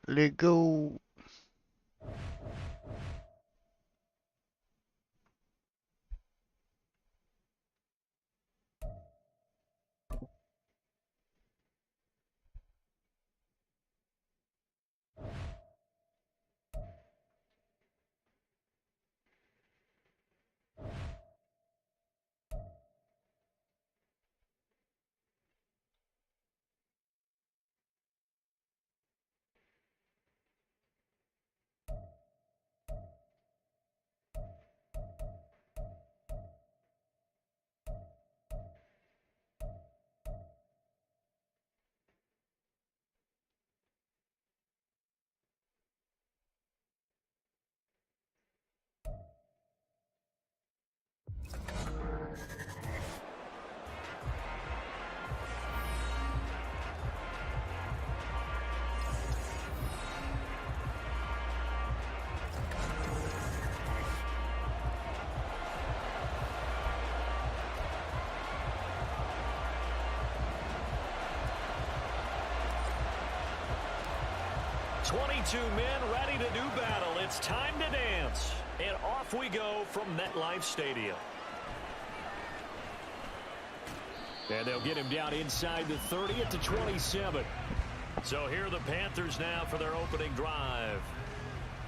Let go. Two men ready to do battle. It's time to dance. And off we go from MetLife Stadium. And they'll get him down inside the 30 at the 27. So here are the Panthers now for their opening drive.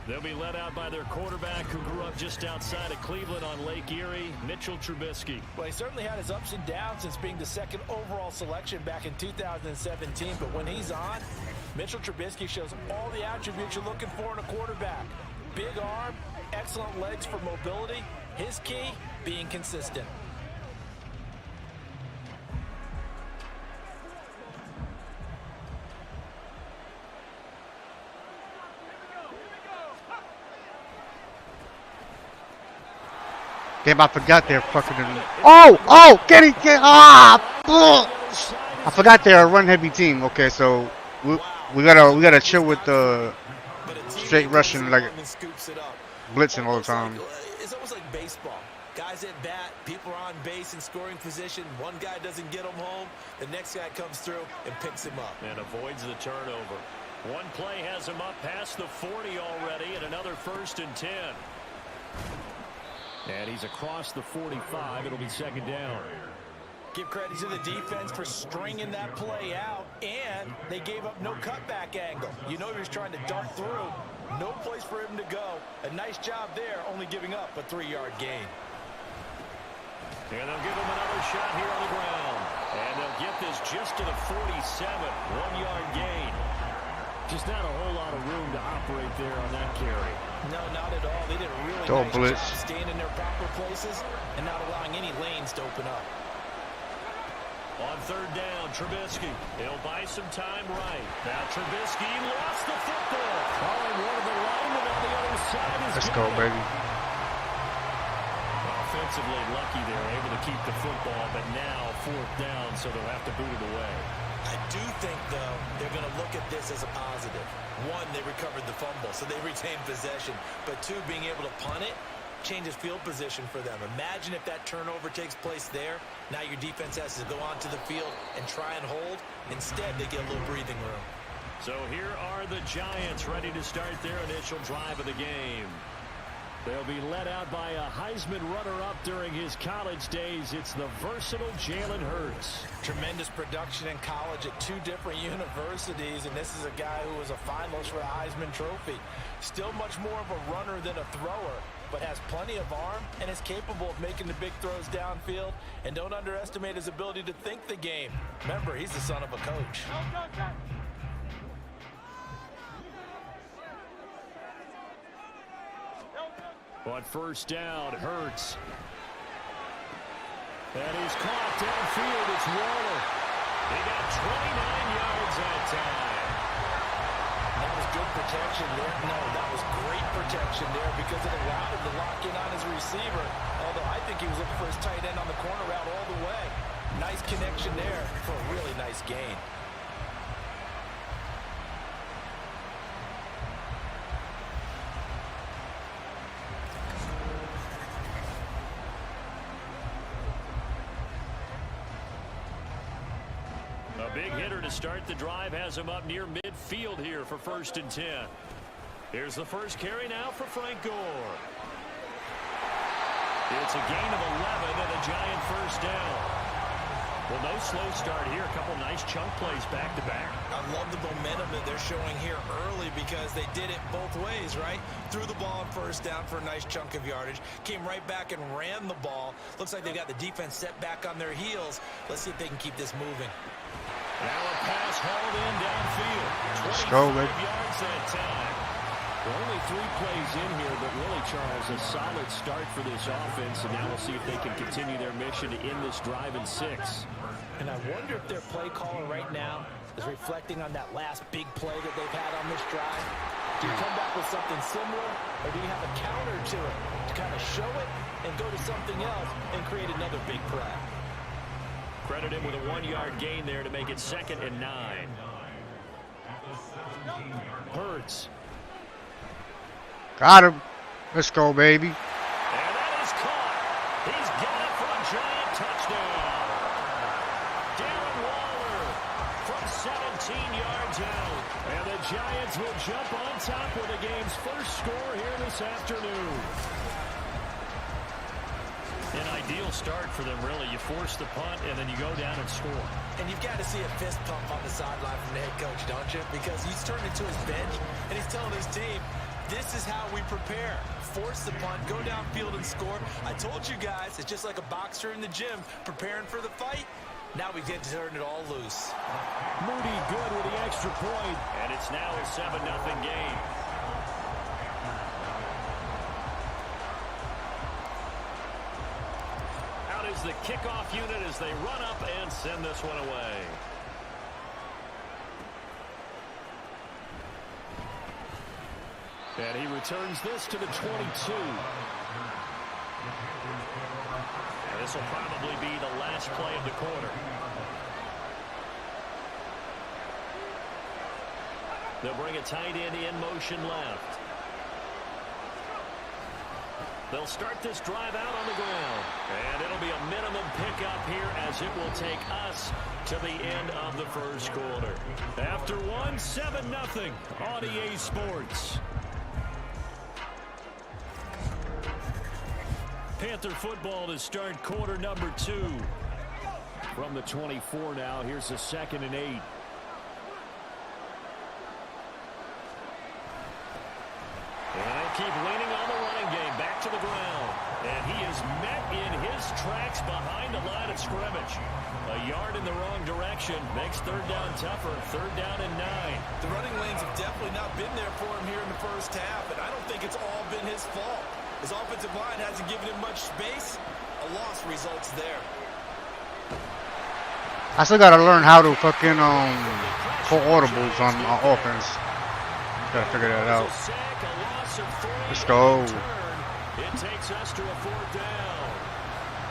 They'll be led out by their quarterback who grew up just outside of Cleveland on Lake Erie, Mitchell Trubisky. Well, he certainly had his ups and downs since being the second overall selection back in 2017. But when he's on, Mitchell Trubisky shows all the attributes you're looking for in a quarterback. Big arm, excellent legs for mobility. His key, being consistent. Damn, I forgot they're fucking. Oh, get it, I forgot they're a run-heavy team. Okay, so we gotta chill with the straight rushing, like blitzing all the time. It's almost like baseball. Guys at bat, people are on base in scoring position. One guy doesn't get him home, the next guy comes through and picks him up. And avoids the turnover. One play has him up past the 40 already, and another 1st and 10. And he's across the 45. It'll be second down. Give credit to the defense for stringing that play out, and they gave up no cutback angle. You know he was trying to dart through. No place for him to go. A nice job there, only giving up a 3-yard gain. And they'll give him another shot here on the ground. And they'll get this just to the 47. 1-yard gain. Just not a whole lot of room to operate there on that carry. No, not at all. They did a really Don't nice blitz. job staying in their proper places and not allowing any lanes to open up. On 3rd down, Trubisky. He'll buy some time right. Now Trubisky lost the football. Calling one of the linemen on the other side. Let's go, baby. Offensively lucky they're able to keep the football, but now 4th down, so they'll have to boot it away. I do think, though, they're going to look at this as a positive. One, they recovered the fumble, so they retained possession. But two, being able to punt it changes field position for them. Imagine if that turnover takes place there. Now your defense has to go onto the field and try and hold. Instead, they get a little breathing room. So here are the Giants ready to start their initial drive of the game. They'll be led out by a Heisman runner-up during his college days. It's the versatile Jalen Hurts. Tremendous production in college at 2 different universities, and this is a guy who was a finalist for the Heisman Trophy. Still much more of a runner than a thrower, but has plenty of arm and is capable of making the big throws downfield. And don't underestimate his ability to think the game. Remember, he's the son of a coach. On 1st down, Hurts. And he's caught downfield. It's Waller. He got 29 yards that time. That was good protection there. No, that was great protection there because it allowed him to lock in on his receiver. Although I think he was looking for his tight end on the corner route all the way. Nice connection there for a really nice gain. big hitter to start the drive has him up near midfield here for 1st and 10. Here's the first carry now for Frank Gore. It's a gain of 11 and a giant first down. Well, no slow start here. A couple nice chunk plays back-to-back. I love the momentum that they're showing here early because they did it both ways, right? Threw the ball on 1st down for a nice chunk of yardage. Came right back and ran the ball. Looks like they've got the defense set back on their heels. Let's see if they can keep this moving. Now a pass hauled in downfield. Let's go, 25 yards that time. Well, only 3 plays in here, but really, Charles, a solid start for this offense, and now we'll see if they can continue their mission to end this drive in 6. And I wonder if their play caller right now is reflecting on that last big play that they've had on this drive. Do you come back with something similar, or do you have a counter to it to kind of show it and go to something else and create another big play? Credit him with a 1-yard gain there to make it 2nd and 9. Hurts. Got him. Let's go, baby. And that is caught. He's got it for a giant touchdown. Darren Waller from 17 yards out. And the Giants will jump on top with the game's first score here this afternoon. An ideal start for them, really. You force the punt, and then you go down and score. And you've got to see a fist pump on the sideline from the head coach, don't you? Because he's turned into his bench, and he's telling his team, this is how we prepare. Force the punt, go downfield and score. I told you guys, it's just like a boxer in the gym preparing for the fight. Now we get to turn it all loose. Moody good with the extra point. And it's now a 7-0 game. Out is the kickoff unit as they run up and send this one away. And he returns this to the 22. And this will probably be the last play of the quarter. They'll bring a tight end in motion left. They'll start this drive out on the ground. And it'll be a minimum pickup here as it will take us to the end of the first quarter. After one, 7-0 on EA Sports. Panther football to start quarter number 2. From the 24 now, here's the 2nd and 8. And they'll keep leaning on the running game. Back to the ground. And he is met in his tracks behind the line of scrimmage. A yard in the wrong direction. Makes 3rd down tougher. 3rd down and 9. The running lanes have definitely not been there for him here in the first half. And I don't think it's all been his fault. His offensive line hasn't given him much space. A loss results there. I still gotta learn how to fucking pull audibles on offense. Gotta figure that out. Let's go. It takes us to a 4th down.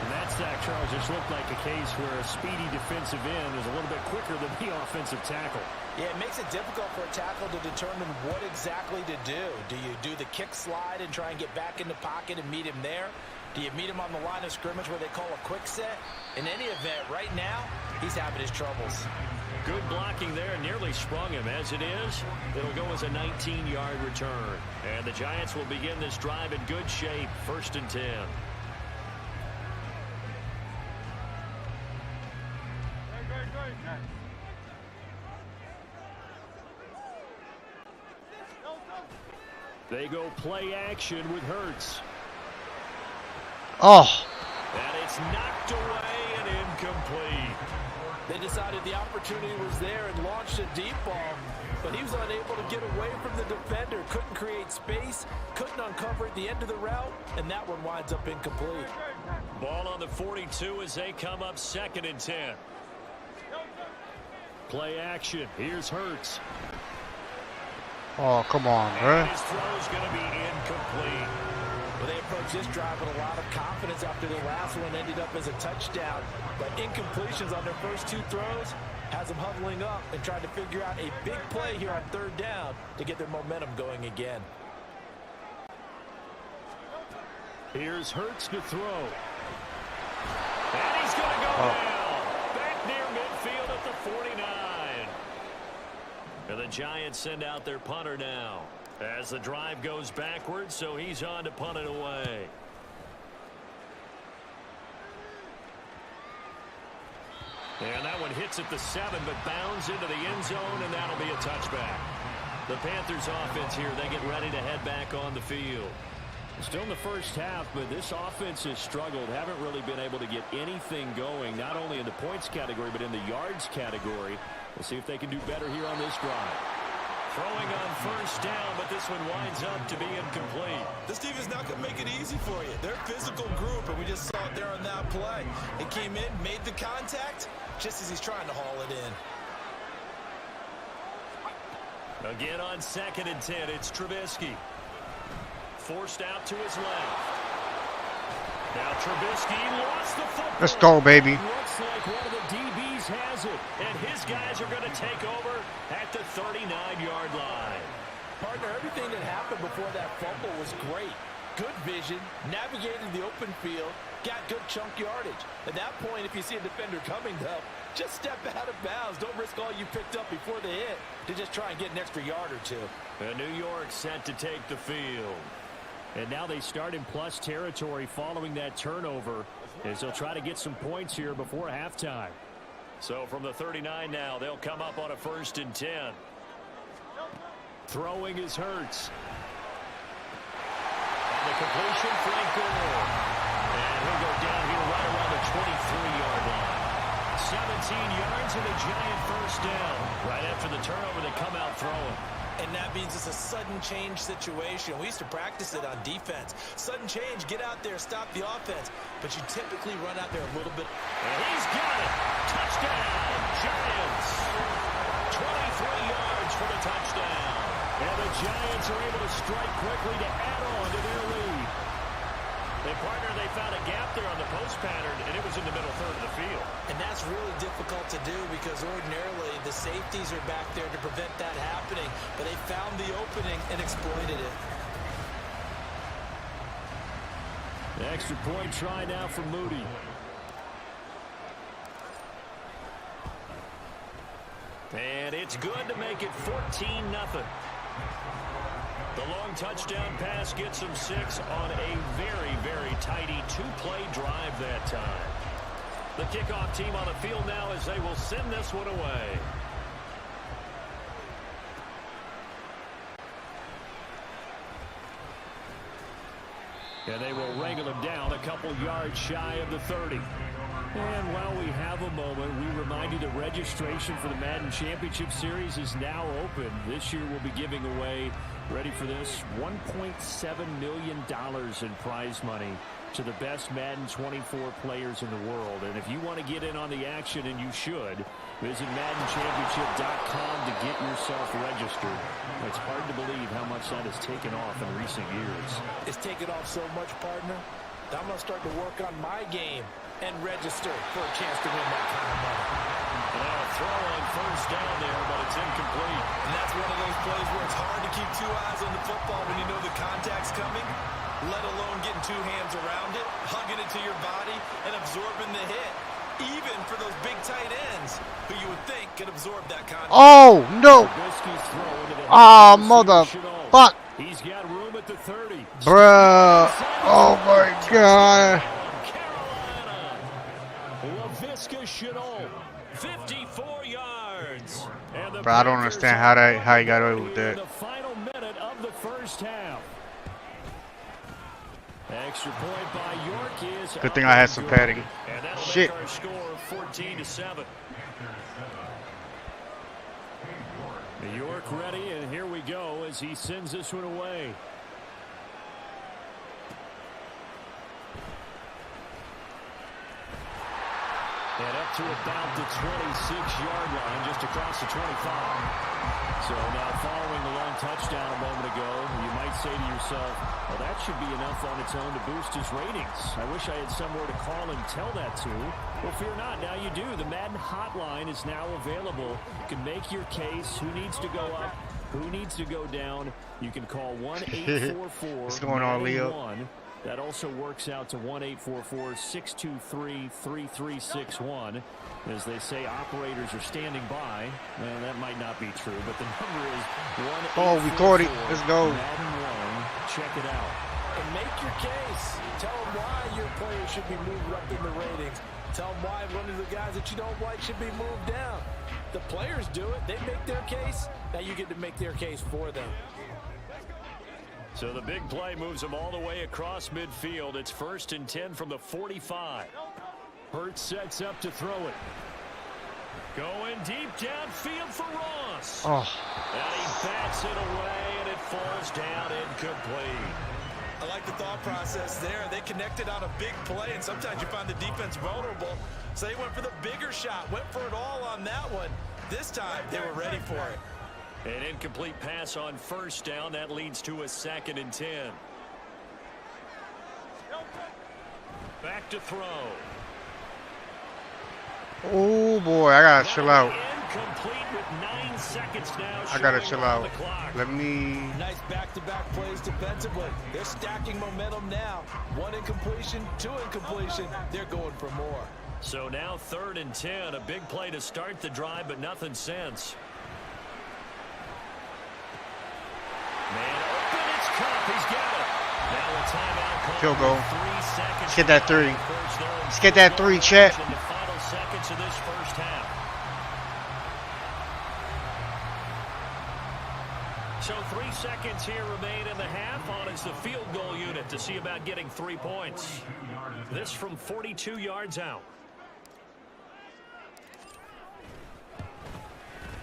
And that sack, Charles, just looked like a case where a speedy defensive end is a little bit quicker than the offensive tackle. Yeah, it makes it difficult for a tackle to determine what exactly to do. Do you do the kick slide and try and get back in the pocket and meet him there? Do you meet him on the line of scrimmage where they call a quick set? In any event, right now, he's having his troubles. Good blocking there, nearly sprung him. As it is, it'll go as a 19-yard return. And the Giants will begin this drive in good shape, 1st and 10. They go play action with Hurts. Oh. And it's knocked away and incomplete. They decided the opportunity was there and launched a deep ball, but he was unable to get away from the defender. Couldn't create space, couldn't uncover at the end of the route, and that one winds up incomplete. Ball on the 42 as they come up 2nd and 10. Play action. Here's Hurts. Oh, come on, bro. His throw's going to be incomplete. Well, they approached this drive with a lot of confidence after the last one ended up as a touchdown. But incompletions on their first 2 throws has them huddling up and trying to figure out a big play here on 3rd down to get their momentum going again. Here's Hurts to throw. And he's going to go down. Back near midfield at the 49. Giants send out their punter now. As the drive goes backwards, so he's on to punt it away. And that one hits at the 7, but bounds into the end zone, and that'll be a touchback. The Panthers offense here, they get ready to head back on the field. Still in the first half, but this offense has struggled. Haven't really been able to get anything going, not only in the points category, but in the yards category. We'll see if they can do better here on this drive. Throwing on first down, but this one winds up to be incomplete. This defense not going to make it easy for you. They're a physical group, and we just saw it there on that play. It came in, made the contact, just as he's trying to haul it in. Again on 2nd and 10, it's Trubisky. Forced out to his left. Now Trubisky lost the football. Let's go, baby. Looks like one of the DBs has it, and his guys are going to take over at the 39-yard line. Partner, everything that happened before that fumble was great. Good vision, navigated the open field, got good chunk yardage. At that point, if you see a defender coming, though, just step out of bounds. Don't risk all you picked up before the hit to just try and get an extra yard or two. And New York set to take the field. And now they start in plus territory following that turnover as they'll try to get some points here before halftime. So from the 39 now, they'll come up on a 1st and 10. Throwing is Hurts. And the completion, Frank Gore. And he'll go down here right around the 23-yard line. 17 yards and a giant first down. Right after the turnover, they come out throwing. And that means it's a sudden change situation. We used to practice it on defense. Sudden change, get out there, stop the offense. But you typically run out there a little bit. And he's got it. Touchdown, Giants. 23 yards for the touchdown. And the Giants are able to strike quickly to add on to their lead. Partner, they found a gap there on the post pattern, and it was in the middle third of the field. And that's really difficult to do because ordinarily the safeties are back there to prevent that happening. But they found the opening and exploited it. The extra point try now for Moody. And it's good to make it 14-0. The long touchdown pass gets them 6 on a very, very tidy 2-play drive that time. The kickoff team on the field now as they will send this one away. And they will wrangle him down a couple yards shy of the 30. And while we have a moment, we remind you that registration for the Madden Championship Series is now open. This year we'll be giving away, ready for this, $1.7 million in prize money to the best Madden 24 players in the world. And if you want to get in on the action, and you should, visit MaddenChampionship.com to get yourself registered. It's hard to believe how much that has taken off in recent years. It's taken off so much, partner. I'm going to start to work on my game and register for a chance to win that kind of money. Now a throw on first down there, but it's incomplete. And that's one of those plays where it's hard to keep 2 eyes on the football when you know the contact's coming, let alone getting 2 hands around it, hugging it to your body, and absorbing the hit. Even for those big tight ends who you would think could absorb that contact. Oh, no. Ah, motherfuck. He's got room at the 30. Bruh. Oh, my God. Chenault, 54 yards. Bro, I don't understand how he got away with that. The final minute of the first half. Extra point by York is good thing I had some padding. Shit. Make our score 14-7. York ready, and here we go as he sends this one away. And up to about the 26-yard line, just across the 25. So now following the long touchdown a moment ago, you might say to yourself, well, that should be enough on its own to boost his ratings. I wish I had somewhere to call and tell that to. Well, fear not, now you do. The Madden hotline is now available. You can make your case. Who needs to go up? Who needs to go down? You can call 1-844-981. That also works out to 1-844-623-3361. As they say, operators are standing by. Well, that might not be true, but the number is 1-844. Oh, we caught it. Let's go. Madden 1. Check it out. And make your case. Tell them why your player should be moved up in the ratings. Tell them why one of the guys that you don't like should be moved down. The players do it. They make their case. Now you get to make their case for them. So the big play moves them all the way across midfield. It's 1st and 10 from the 45. Hurts sets up to throw it. Going deep downfield for Ross. Oh. And he bats it away, and it falls down incomplete. I like the thought process there. They connected on a big play, and sometimes you find the defense vulnerable. So they went for the bigger shot, went for it all on that one. This time, they were ready for it. An incomplete pass on 1st down. That leads to a 2nd and 10. Back to throw. Oh boy, I gotta chill out. Incomplete with 9 seconds now. I gotta chill out. Let me. Nice back-to-back plays defensively. They're stacking momentum now. 1 incompletion, 2 incompletion. They're going for more. So now 3rd and 10. A big play to start the drive, but nothing since. Man open, it's Cup. He's got it. Now a timeout call. Field goal. 3 seconds. Let's get that 3. Let's get that 3, Chet. In the final seconds of this first half. So 3 seconds here remain in the half. On is the field goal unit to see about getting 3 points. This from 42 yards out.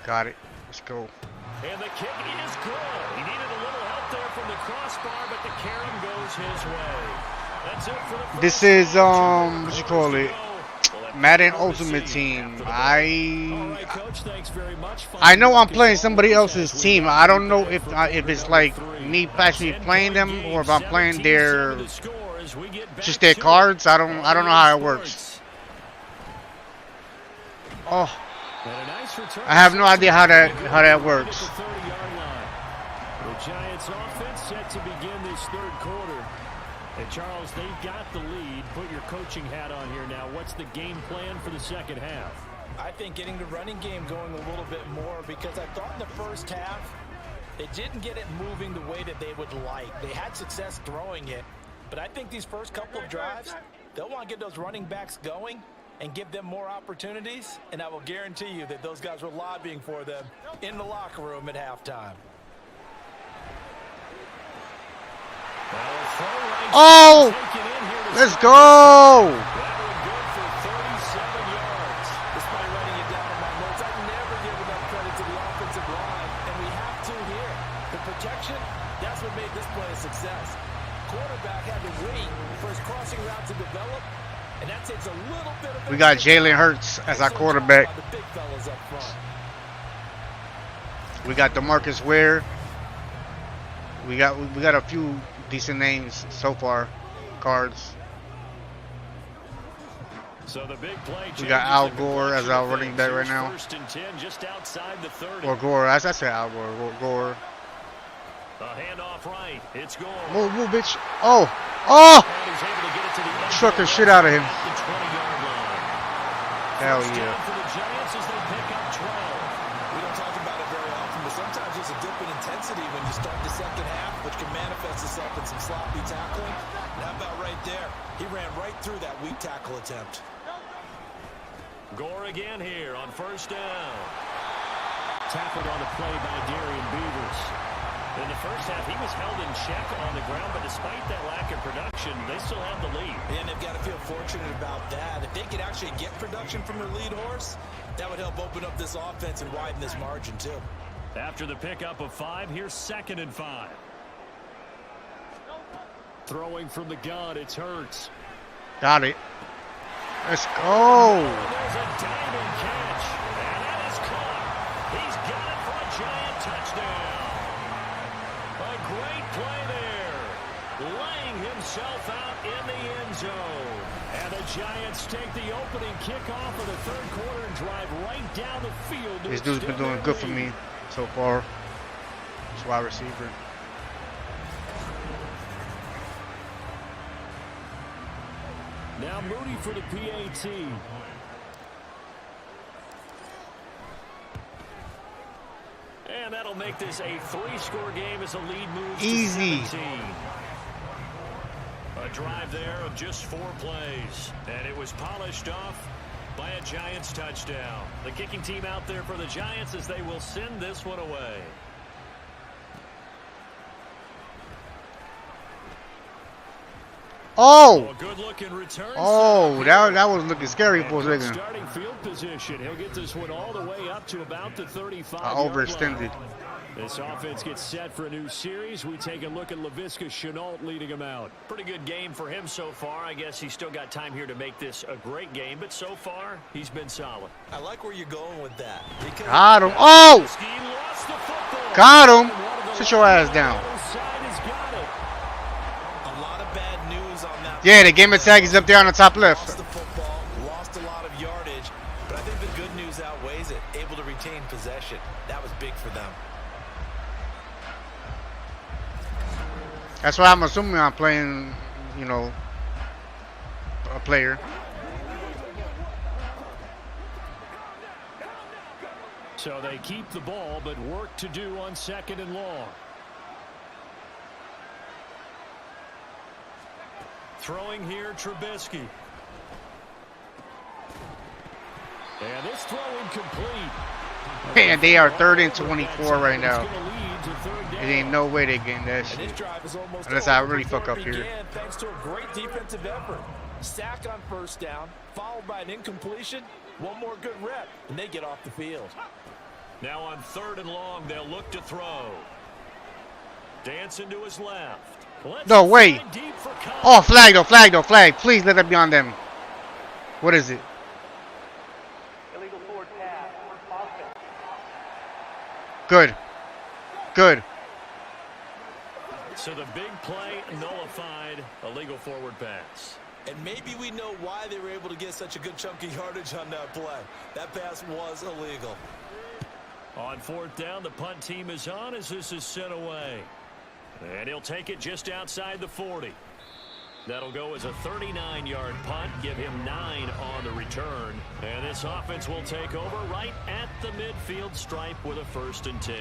Got it. Let's go. And the kick is good. He needed a little help there from the crossbar, but the carom goes his way. That's it for the first. This is what you call it? Madden Ultimate Team. I know I'm playing somebody else's team. I don't know if it's like me actually playing them or if I'm playing their just their cards. I don't know how it works. Oh, I have no idea how that works. The Giants offense set to begin this 3rd quarter. And Charles, they've got the lead. Put your coaching hat on here now. What's the game plan for the 2nd half? I think getting the running game going a little bit more, because I thought in the first half they didn't get it moving the way that they would like. They had success throwing it, but I think these first couple of drives, they'll want to get those running backs going and give them more opportunities, and I will guarantee you that those guys were lobbying for them in the locker room at halftime. Oh, let's go. Despite writing it down in my notes, I never give enough credit to the offensive line, and we have to here. The protection, that's what made this play a success. Quarterback had to wait for his crossing route to develop, and that takes a little bit of. We got Jalen Hurts as our quarterback. We got DeMarcus Ware. We got a few decent names so far, cards. So the big play. We got Al Gore as our running back right now. 1st and 10, just outside the 30. Or Gore, I said Al Gore. Gore. A handoff right. It's Gore. Move, bitch. Oh. Struck the shit out of him. Hell yeah. For the Giants as they pick up 12. We don't talk about it very often, but sometimes there's a dip in intensity when you start the 2nd half, which can manifest itself in some sloppy tackling. And how about right there? He ran right through that weak tackle attempt. Gore again here on 1st down. Tackled on the play by Darian Beavers. In the first half, he was held in check on the ground, but despite that lack of production, they still have the lead. And they've got to feel fortunate about that. If they could actually get production from their lead horse, that would help open up this offense and widen this margin, too. After the pickup of 5, here's 2nd and 5. Throwing from the gun, it's Hurts. Got it. Let's go. There's a diving catch, and that is caught. He's got it for a Giant touchdown. A great play there, laying himself out in the end zone. And the Giants take the opening kickoff of the 3rd quarter and drive right down the field. This dude's been doing good for me so far. This wide receiver. Moody for the PAT. And that'll make this a 3-score game as the lead moves Easy. to 17. A drive there of just 4 plays. And it was polished off by a Giants touchdown. The kicking team out there for the Giants as they will send this one away. Oh! Good looking return. Oh, that was looking scary for a second. Starting field position. He'll get this one all the way up to about the 35. I overextended. This offense gets set for a new series. We take a look at Laviska Shenault leading him out. Pretty good game for him so far. I guess he's still got time here to make this a great game, but so far, he's been solid. I like where you're going with that. Got him. Oh! Got him. Sit your ass down. Yeah, the game attack is up there on the top left. Lost the football, lost a lot of yardage, but I think the good news outweighs it. Able to retain possession. That was big for them. That's why I'm assuming I'm playing, you know, a player. So they keep the ball, but work to do on 2nd and long. Throwing here, Trubisky. And this throw incomplete. And they are 3rd and 24 right now. There ain't no way they getting that shit. Unless I really fuck up here. Thanks to a great defensive effort. Sack on 1st down, followed by an incompletion. One more good rep, and they get off the field. Now on 3rd and long, they'll look to throw. Dancing to his left. No, wait. Oh, flag though, flag though, flag. Please let that be on them. What is it? Illegal forward pass. Good. Good. So the big play nullified, illegal forward pass. And maybe we know why they were able to get such a good chunk of yardage on that play. That pass was illegal. On 4th down, the punt team is on as this is sent away. And he'll take it just outside the 40. That'll go as a 39-yard punt, give him 9 on the return. And this offense will take over right at the midfield stripe with a 1st and 10.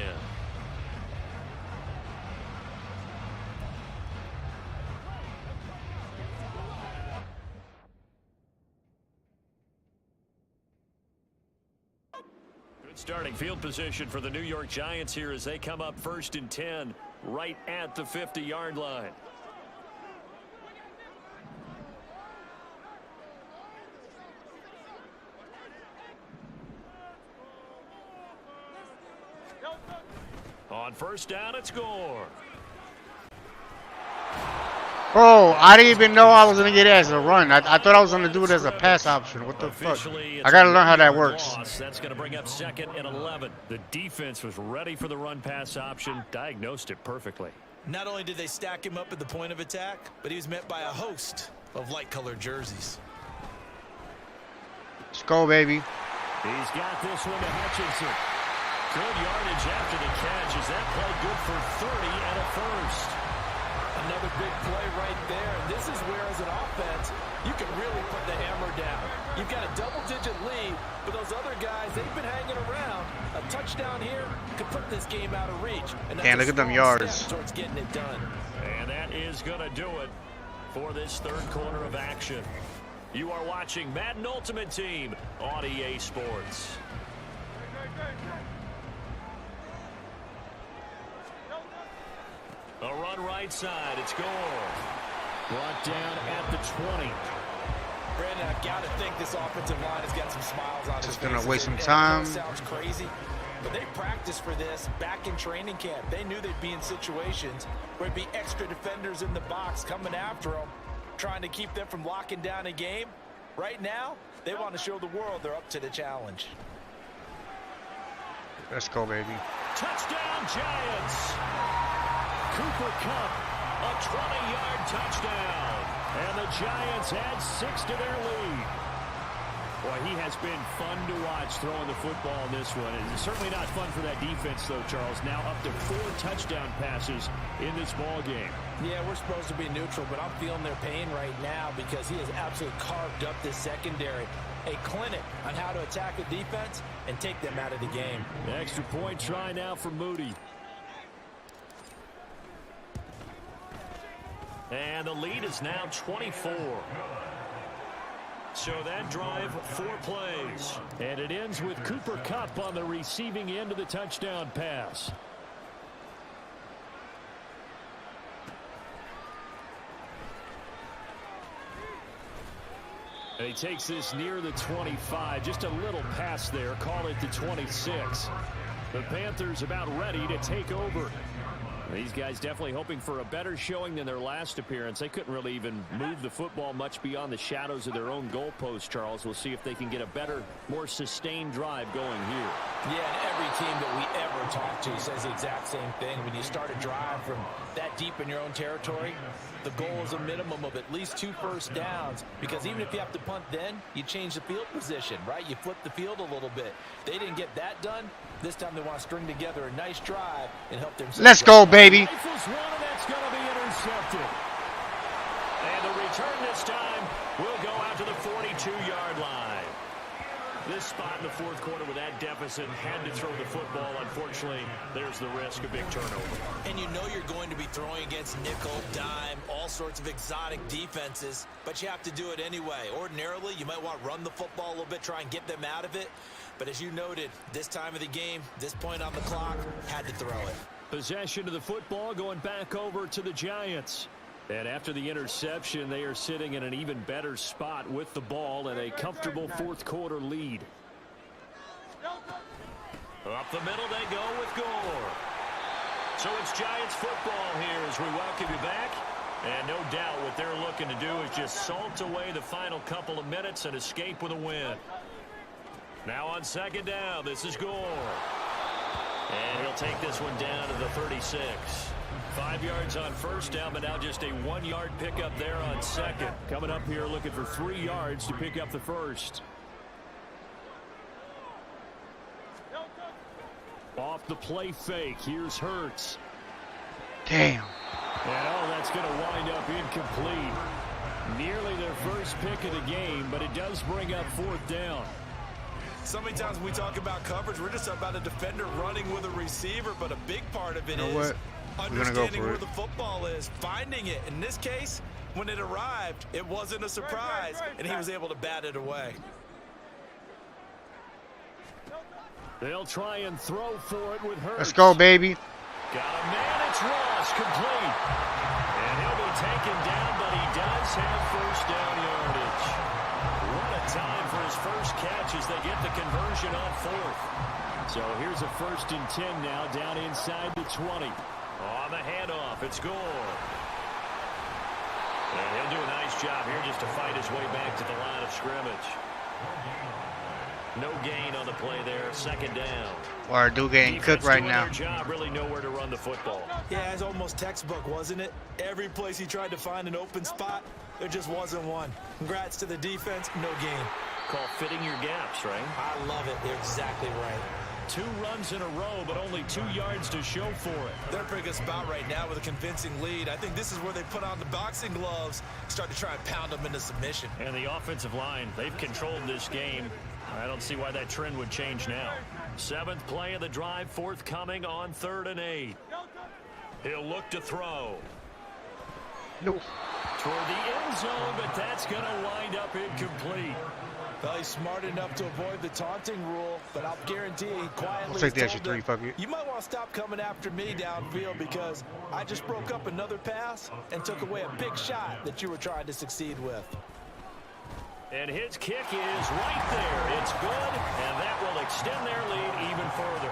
Good starting field position for the New York Giants here as they come up 1st and 10 right at the 50-yard line. On 1st down, it's Gore. Bro, I didn't even know I was going to get it as a run. I thought I was going to do it as a pass option. What the fuck? I got to learn how that works. That's going to bring up 2nd and 11. The defense was ready for the run-pass option, diagnosed it perfectly. Not only did they stack him up at the point of attack, but he was met by a host of light-colored jerseys. Let's go, baby. He's got this one to Hutchinson. Good yardage after the catch. Is that play good for 30 and a 1st? Another big play right there, and this is where, as an offense, you can really put the hammer down. You've got a double-digit lead, but those other guys, they've been hanging around. A touchdown here could put this game out of reach. And damn, look at them yards. Towards getting it done. And that is going to do it for this 3rd quarter of action. You are watching Madden Ultimate Team on EA Sports. A run right side. It's Gore. Brought down at the 20. Brandon, I've got to think this offensive line has got some smiles on Just his gonna faces. waste some time. Sounds crazy, but they practiced for this back in training camp. They knew they'd be in situations where it'd be extra defenders in the box coming after them, trying to keep them from locking down a game. Right now, they want to show the world they're up to the challenge. Let's go, baby. Touchdown, Giants. Cooper Kupp, a 20-yard touchdown. And the Giants add 6 to their lead. Boy, he He has been fun to watch throwing the football in this one. It's certainly not fun for that defense, though, Charles. Now up to 4 touchdown passes in this ball game. Yeah, we're supposed to be neutral, but I'm feeling their pain right now because he has absolutely carved up this secondary. A clinic on how to attack a defense and take them out of the game. Extra point try now for Moody. And the lead is now 24. So that drive, 4 plays. And it ends with Cooper Kupp on the receiving end of the touchdown pass. And he takes this near the 25. Just a little pass there. Call it the 26. The Panthers about ready to take over. These guys definitely hoping for a better showing than their last appearance. They couldn't really even move the football much beyond the shadows of their own goalpost, Charles. We'll see if they can get a better, more sustained drive going here. Yeah, and every team that we ever talk to says the exact same thing. When you start a drive from that deep in your own territory, the goal is a minimum of at least 2 first downs, because even if you have to punt then, you change the field position, right? You flip the field a little bit. They didn't get that done. This time they want to string together a nice drive and help themselves. Let's go, baby. Rifles one, and that's going to be intercepted. And the return this time will go out to the 42-yard line. This spot in the fourth quarter with that deficit, had to throw the football. Unfortunately, there's the risk of big turnover. And you know you're going to be throwing against nickel, dime, all sorts of exotic defenses, but you have to do it anyway. Ordinarily, you might want to run the football a little bit, try and get them out of it. But as you noted, this time of the game, this point on the clock, had to throw it. Possession of the football going back over to the Giants. And after the interception, they are sitting in an even better spot with the ball and a comfortable fourth quarter lead. Up the middle they go with Gore. So it's Giants football here as we welcome you back. And no doubt what they're looking to do is just salt away the final couple of minutes and escape with a win. Now on second down, this is Gore. And he'll take this one down to the 36. 5 yards on first down, but now just a 1-yard pickup there on second. Coming up here looking for 3 yards to pick up the first. Off the play fake, here's Hurts. Damn. And that's going to wind up incomplete. Nearly their first pick of the game, but it does bring up fourth down. So many times when we talk about coverage, we're just about a defender running with a receiver, but a big part of it is understanding where the football is, finding it. In this case, when it arrived, it wasn't a surprise, and he was able to bat it away. They'll try and throw for it with Hurts. Let's go, baby. Got a man, it's Ross, complete. And he'll be taken down, but he does have first down yardage. What a time for his first catch as they get the conversion on fourth. So here's a 1st and 10 now, down inside the 20. On the handoff, it's Gore. And he'll do a nice job here just to fight his way back to the line of scrimmage. No gain on the play there, second down. Or do getting cooked right now. Job, really nowhere to run the football. Yeah, it's almost textbook, wasn't it? Every place he tried to find an open spot, there just wasn't one. Congrats to the defense, no gain. Call fitting your gaps, right? I love it. You're exactly right. 2 runs in a row, but only 2 yards to show for it. They're in a pretty good spot right now with a convincing lead. I think this is where they put on the boxing gloves, start to try and pound them into submission. And the offensive line, they've controlled this game. I don't see why that trend would change now. 7th play of the drive, forthcoming on 3rd and 8. He'll look to throw. Nope. Toward the end zone, but that's going to wind up incomplete. Well, he's smart enough to avoid the taunting rule, but I'll guarantee he quietly I'll take the extra 3, fuck you. You might want to stop coming after me downfield because I just broke up another pass and took away a big shot that you were trying to succeed with. And his kick is right there. It's good, and that will extend their lead even further.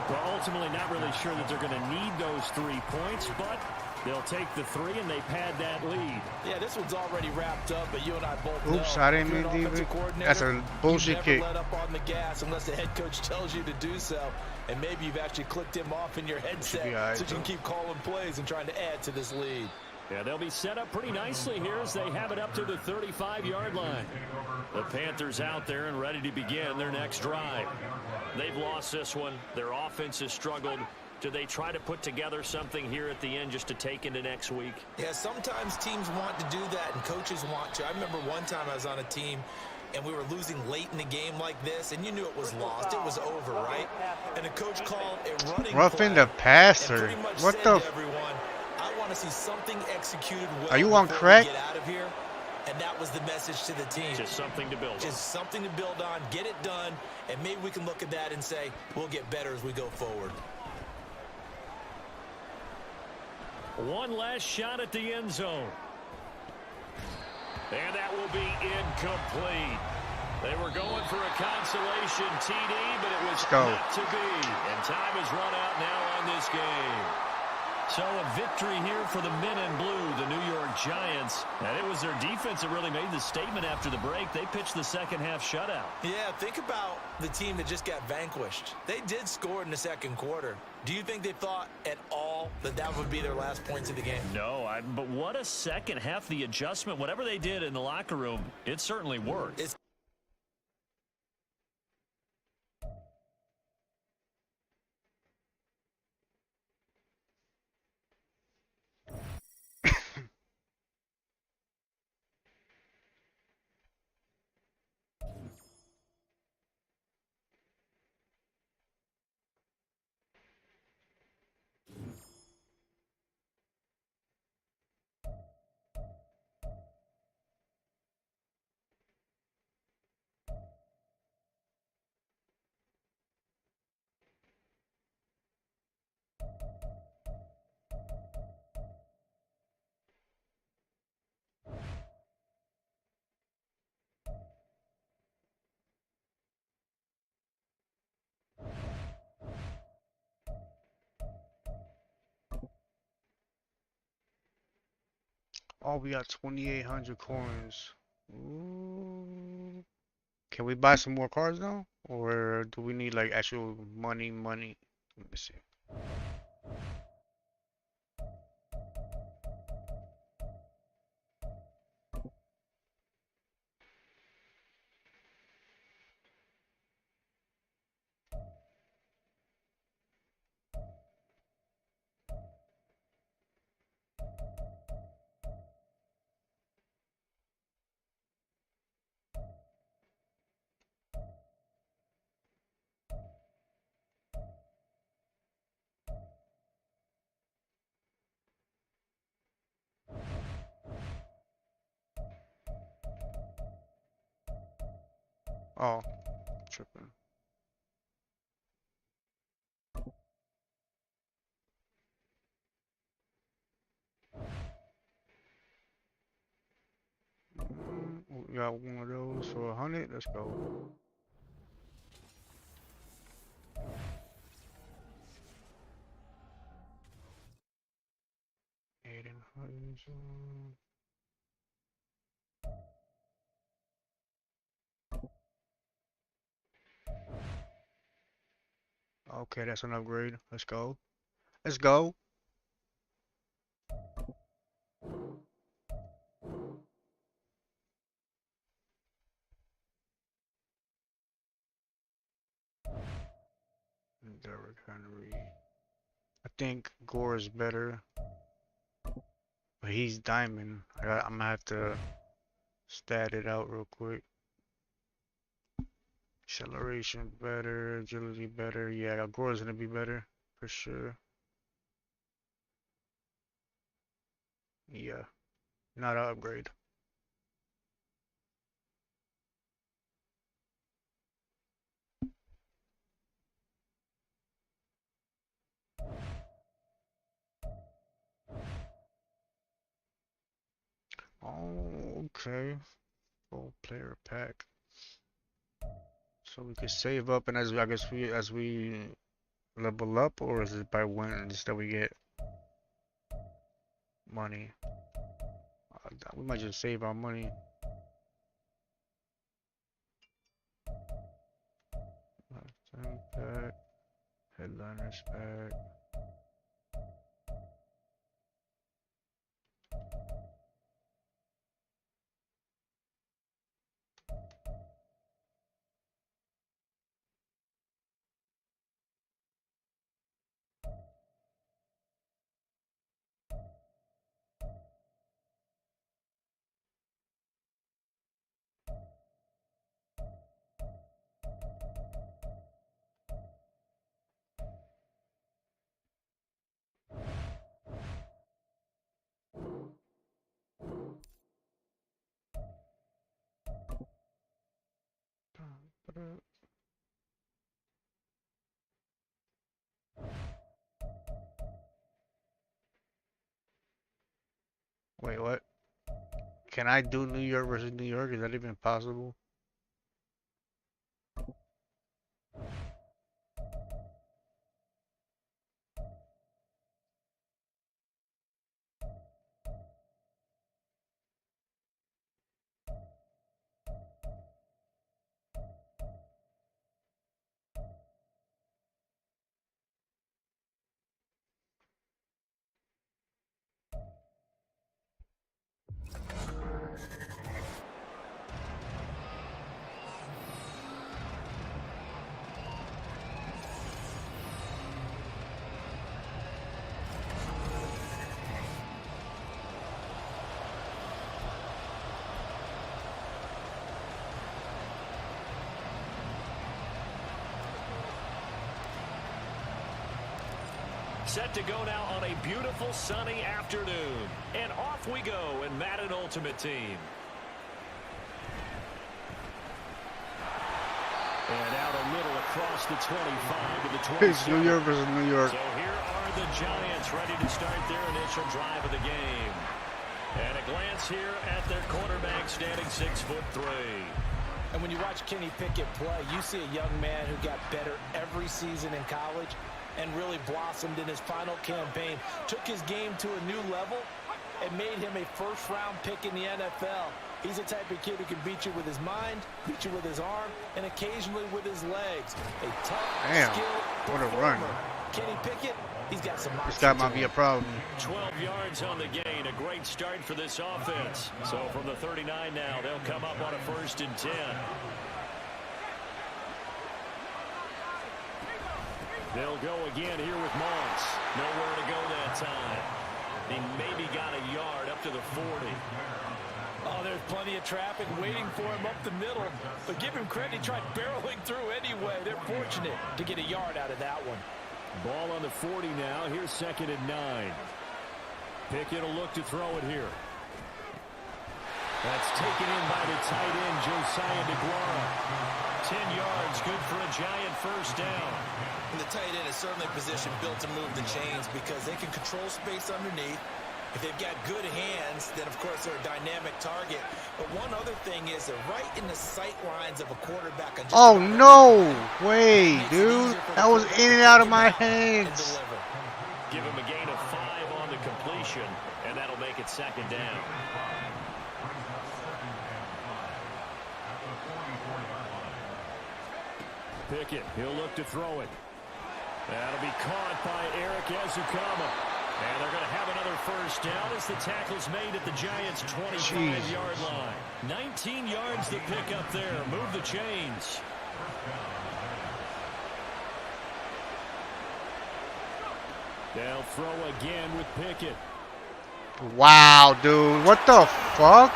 Well, ultimately not really sure that they're going to need those 3 points, but they'll take the 3 and they pad that lead. Yeah, this one's already wrapped up, but you and I both Oops, know. I didn't mean to. That's a bullshit kick. You never let up on the gas unless the head coach tells you to do so. And maybe you've actually clicked him off in your headset so you can keep calling plays and trying to add to this lead. Yeah, they'll be set up pretty nicely here as they have it up to the 35-yard line. The Panthers out there and ready to begin their next drive. They've lost this one. Their offense has struggled. Do they try to put together something here at the end just to take into next week? Yeah, sometimes teams want to do that and coaches want to. I remember one time I was on a team and we were losing late in the game like this, and you knew it was lost. It was over, right? And the coach called a running Roughing play the passer. and pretty much What said the? to everyone, I want to see something executed well. Are you on before crack? we get out of here. And that was the message to the team. Just something to build on. Just something to build on, get it done, and maybe we can look at that and say, we'll get better as we go forward. One last shot at the end zone. And that will be incomplete. They were going for a consolation TD, but it was not to be. And time has run out now on this game. So a victory here for the men in blue, the New York Giants. And it was their defense that really made the statement after the break. They pitched the second half shutout. Yeah, think about the team that just got vanquished. They did score in the second quarter. Do you think they thought at all that that would be their last points of the game? No, but what a second half. The adjustment, whatever they did in the locker room, it certainly worked. Oh, we got 2,800 coins. Ooh. Can we buy some more cards now? Or do we need like actual money? Let me see. Oh, tripping. We got one of those for 100. Let's go. Okay, that's an upgrade. Let's go. Let's go. Derrick Henry. I think Gore is better. But he's diamond. I'm gonna have to stat it out real quick. Acceleration better, agility better. Yeah, Gore's gonna be better for sure. Yeah, not an upgrade. Oh, okay. Full player pack. So we could save up, and I guess as we level up, or is it by wins that we get money? We might just save our money. Pack, headliners pack. Wait, what? Can I do New York versus New York? Is that even possible? Set to go now on a beautiful sunny afternoon. And off we go in Madden Ultimate Team. And out a little across the 25 to the 27. It's New York versus New York. So here are the Giants ready to start their initial drive of the game. And a glance here at their quarterback standing 6'3". And when you watch Kenny Pickett play, you see a young man who got better every season in college and really blossomed in his final campaign, took his game to a new level, and made him a first-round pick in the NFL. He's the type of kid who can beat you with his mind, beat you with his arm, and occasionally with his legs. A tough, skilled what a run. Kenny Pickett, he's got some This guy might be a problem. 12 yards on the gain, a great start for this offense. So from the 39 now, they'll come up on a 1st and 10. They'll go again here with Moss. Nowhere to go that time. He maybe got a yard up to the 40. Oh, there's plenty of traffic waiting for him up the middle. But give him credit, he tried barreling through anyway. They're fortunate to get a yard out of that one. Ball on the 40 now. Here's 2nd and 9. Pickett will look to throw it here. That's taken in by the tight end, Josiah DeGuara. 10 yards, good for a Giant first down. And the tight end is certainly a position built to move the chains because they can control space underneath. If they've got good hands, then of course they're a dynamic target. But one other thing is they're right in the sight lines of a quarterback. Oh no way, dude! That was in and out of my hands. Give him a gain of 5 on the completion, and that'll make it 2nd down. Pickett, he'll look to throw it. That'll be caught by BxHaZe87. And they're going to have another first down as the tackle's made at the Giants' 25-yard line. 19 yards to pick up there. Move the chains. They'll throw again with Pickett. Wow, dude. What the fuck?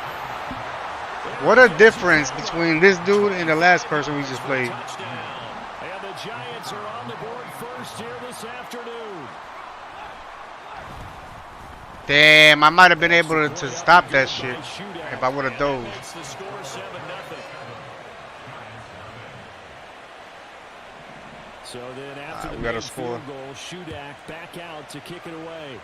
What a difference between this dude and the last person we just played. And the Giants are on the board first here this afternoon. Damn, I might have been able to stop that shit if I would have dove. The score 7-0. So then after we got a the score. field goal, Shudak back out to kick it away.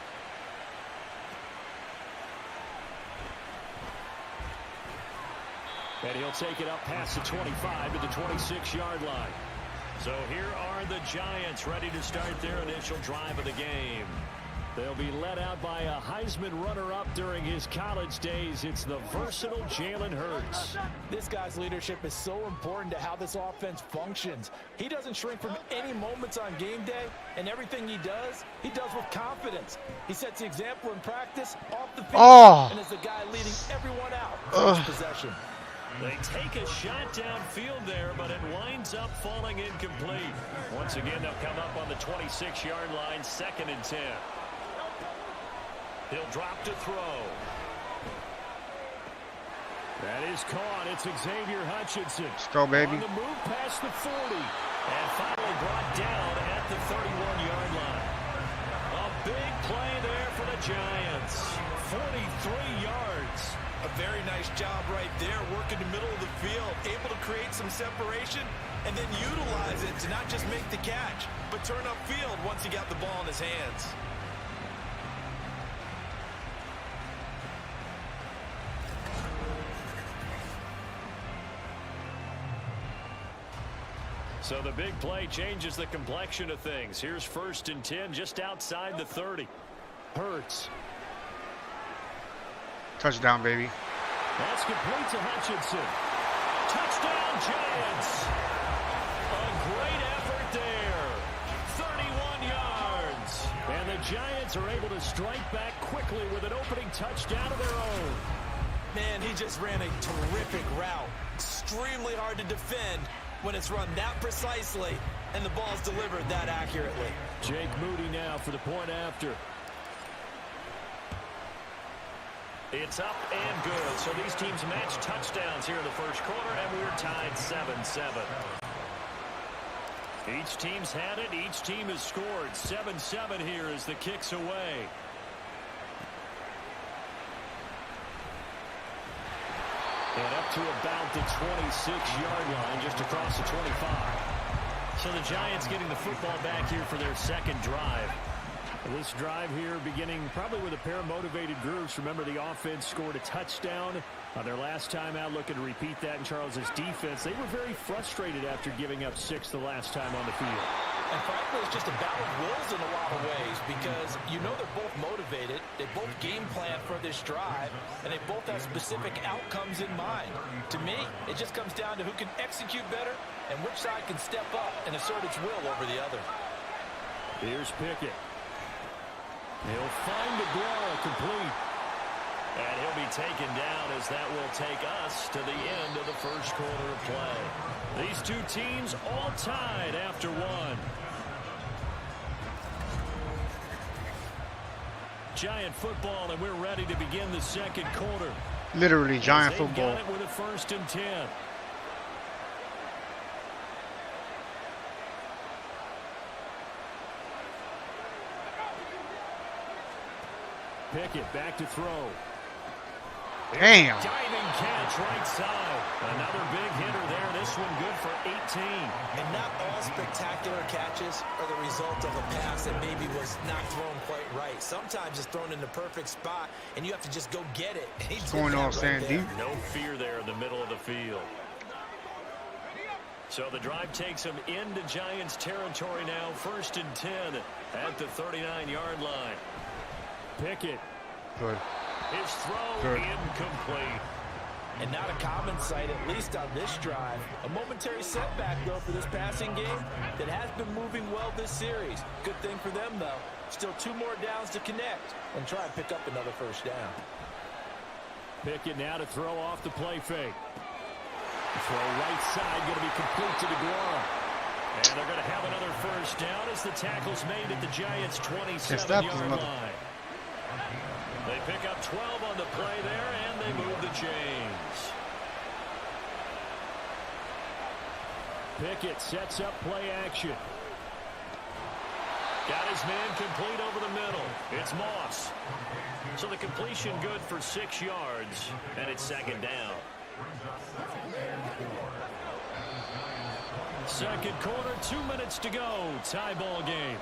And he'll take it up past the 25 to the 26-yard line. So here are the Giants ready to start their initial drive of the game. They'll be led out by a Heisman runner-up during his college days. It's the versatile Jalen Hurts. This guy's leadership is so important to how this offense functions. He doesn't shrink from any moments on game day, and everything he does with confidence. He sets the example in practice, off the field, and is the guy leading everyone out for each possession. They take a shot downfield there, but it winds up falling incomplete. Once again, they'll come up on the 26-yard line, 2nd and 10. He'll drop to throw. That is caught. It's Xavier Hutchinson. Let's go, baby. On the move past the 40. And finally brought down at the 31-yard line. A big play there for the the Giants. 43 yards. A very nice job right there, working the middle of the field, able to create some separation and then utilize it to not just make the catch, but turn upfield once he got the ball in his hands. So the big play changes the complexion of things. Here's 1st and 10 just outside the 30. Hurts. Touchdown, baby. That's complete to Hutchinson. Touchdown, Giants. A great effort there. 31 yards. And the Giants are able to strike back quickly with an opening touchdown of their own. Man, he just ran a terrific route. Extremely hard to defend when it's run that precisely and the ball's delivered that accurately. Jake Moody now for the point after. It's up and good. So these teams match touchdowns here in the first quarter, and we're tied 7-7. Each team's had it. Each team has scored. 7-7 here as the kick's away. And up to about the 26-yard line, just across the 25. So the Giants getting the football back here for their second drive. This drive here beginning probably with a pair of motivated groups. Remember, the offense scored a touchdown on their last time out, looking to repeat that in Charles's defense. They were very frustrated after giving up 6 the last time on the field. And frankly, it's just a battle of wills in a lot of ways because you know they're both motivated, they both game plan for this drive, and they both have specific outcomes in mind. To me, it just comes down to who can execute better and which side can step up and assert its will over the other. Here's Pickett. He'll find the Aguero complete. And he'll be taken down as that will take us to the end of the first quarter of play. These two teams all tied after one. Giant football, and we're ready to begin the second quarter. Literally giant football. Got it with a 1st and 10. Pickett back to throw. Damn. Diving catch right side. Another big hitter there. This one good for 18. And not all spectacular catches are the result of a pass that maybe was not thrown quite right. Sometimes it's thrown in the perfect spot, and you have to just go get it. What's going on, Sandy? No fear there in the middle of the field. So the drive takes them into Giants territory now. 1st and 10 at the 39-yard line. Pickett. Good. His throw incomplete. And not a common sight, at least on this drive. A momentary setback, though, for this passing game that has been moving well this series. Good thing for them, though. Still 2 more downs to connect and try and pick up another 1st down. Pickett now to throw off the play fake. Throw right side going to be complete to Aguero. And they're going to have another 1st down as the tackle's made at the Giants' 27-yard line. They pick up 12 on the play there, and they move the chains. Pickett sets up play action. Got his man complete over the middle. It's Moss. So the completion good for 6 yards, and it's 2nd down. Second quarter, 2 minutes to go. Tie ball game.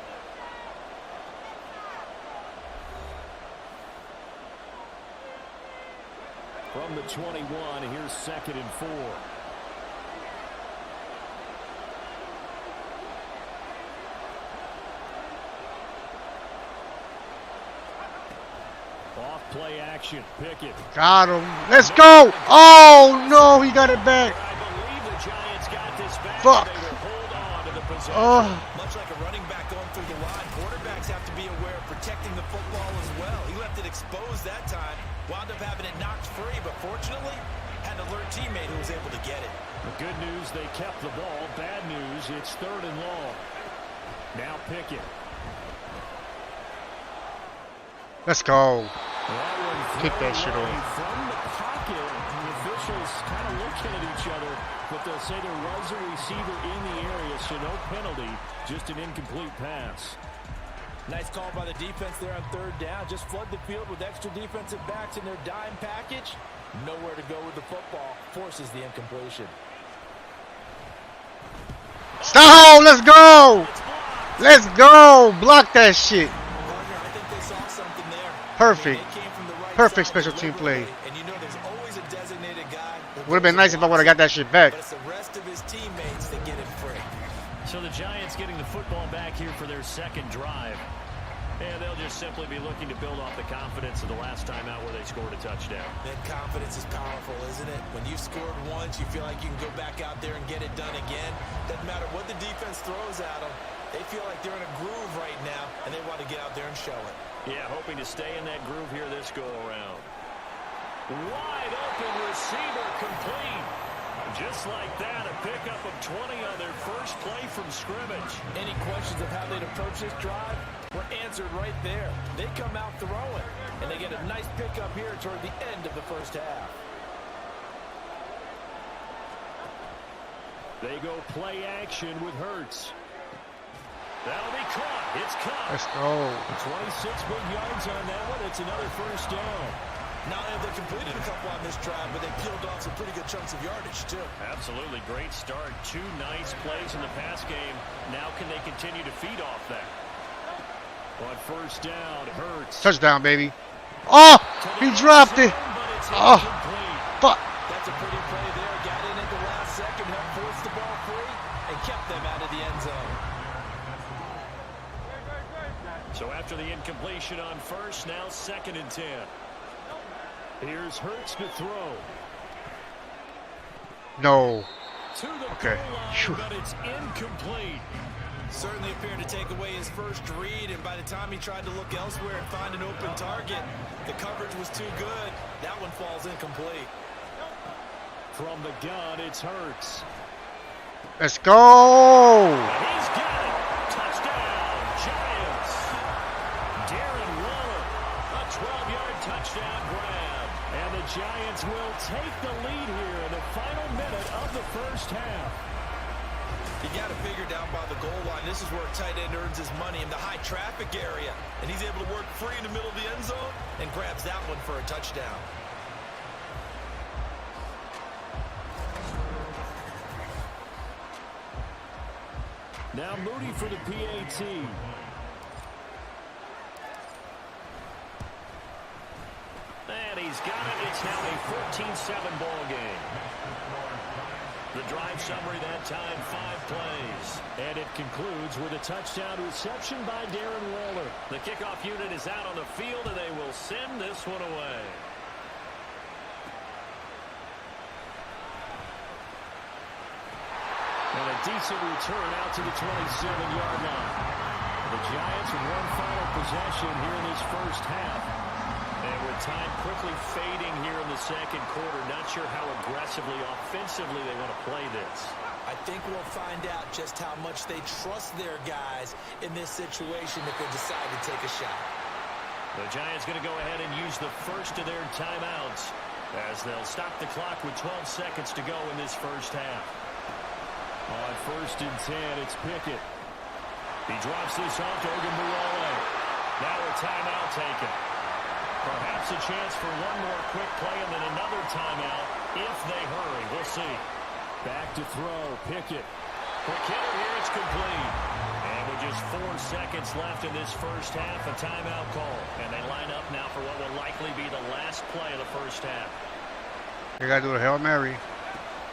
From the 21, here's 2nd and 4. Off play action. Pickett. Got him. Let's go. Oh, no. He got it back. I believe the Giants got this back. Fuck. They will hold on to the possession. Much like a running back going through the line, quarterbacks have to be aware of protecting the football as well. He left it exposed that time, wound up having it knocked free, but fortunately, had an alert teammate who was able to get it. The good news, they kept the ball. Bad news, it's 3rd and long. Now Pickett. Let's go. Kick that shit off. From the pocket, the officials kind of looking at each other, but they'll say there was a receiver in the area, so no penalty, just an incomplete pass. Nice call by the defense there on third down. Just flood the field with extra defensive backs in their dime package. Nowhere to go with the football. Forces the incompletion. Stop! Let's go! Let's go! Block that shit. Partner, I think they saw something there. Perfect. They came from the right Perfect side special team play. and you know there's always a designated guy. Would have been nice if I would have got that shit back. But it's the rest of his teammates that get it free. So the Giants getting the football back here for their second drive. And they'll just simply be looking to build off the confidence of the last time out where they scored a touchdown. Man, confidence is powerful, isn't it? When you've scored once, you feel like you can go back out there and get it done again. Doesn't matter what the defense throws at them. They feel like they're in a groove right now, and they want to get out there and show it. Yeah, hoping to stay in that groove here this go-around. Wide open receiver complete. Just like that, a pickup of 20 on their first play from scrimmage. Any questions of how they'd approach this drive were answered right there. They come out throwing, and they get a nice pickup here toward the end of the first half. They go play action with Hurts. That'll be caught. It's caught. Let's go. 26 big yards on that one. It's another first down. Not only have they completed a couple on this drive, but they peeled off some pretty good chunks of yardage, too. Absolutely great start. Two nice plays in the pass game. Now can they continue to feed off that? On first down, Hurts. Touchdown, baby. Oh, he dropped it. Oh, fuck. That's a pretty play there. Got in at the last second, helped force the ball free, and kept them out of the end zone. So after the incompletion on first, now 2nd and 10. Here's Hurts to throw. No. To the Okay. goal line, but it's incomplete. Certainly appeared to take away his first read, and by the time he tried to look elsewhere and find an open target, the coverage was too good. That one falls incomplete. From the gun, it's Hurts. Let's go. He's got it. Touchdown, Giants. Darren Waller, a 12-yard touchdown grab. And the Giants will take the lead here in the final minute of the first half. You got to figure down by the goal line. This is where a tight end earns his money in the high traffic area. And he's able to work free in the middle of the end zone and grabs that one for a touchdown. Now Moody for the PAT. And he's got it. It's now a 14-7 ball game. The drive summary that time, 5 plays. And it concludes with a touchdown reception by Darren Waller. The kickoff unit is out on the field, and they will send this one away. And a decent return out to the 27-yard line. The Giants with one final possession here in this first half. And with time quickly fading here in the second quarter, not sure how aggressively, offensively they want to play this. I think we'll find out just how much they trust their guys in this situation if they decide to take a shot. The Giants going to go ahead and use the first of their timeouts as they'll stop the clock with 12 seconds to go in this first half. On 1st and 10, it's Pickett. He drops this off to Ogunbowale. Now a timeout taken. Perhaps a chance for one more quick play and then another timeout if they hurry. We'll see. Back to throw. Pickett. For Kittle here, it's complete. And with just 4 seconds left in this first half, a timeout call. And they line up now for what will likely be the last play of the first half. They got to do a Hail Mary.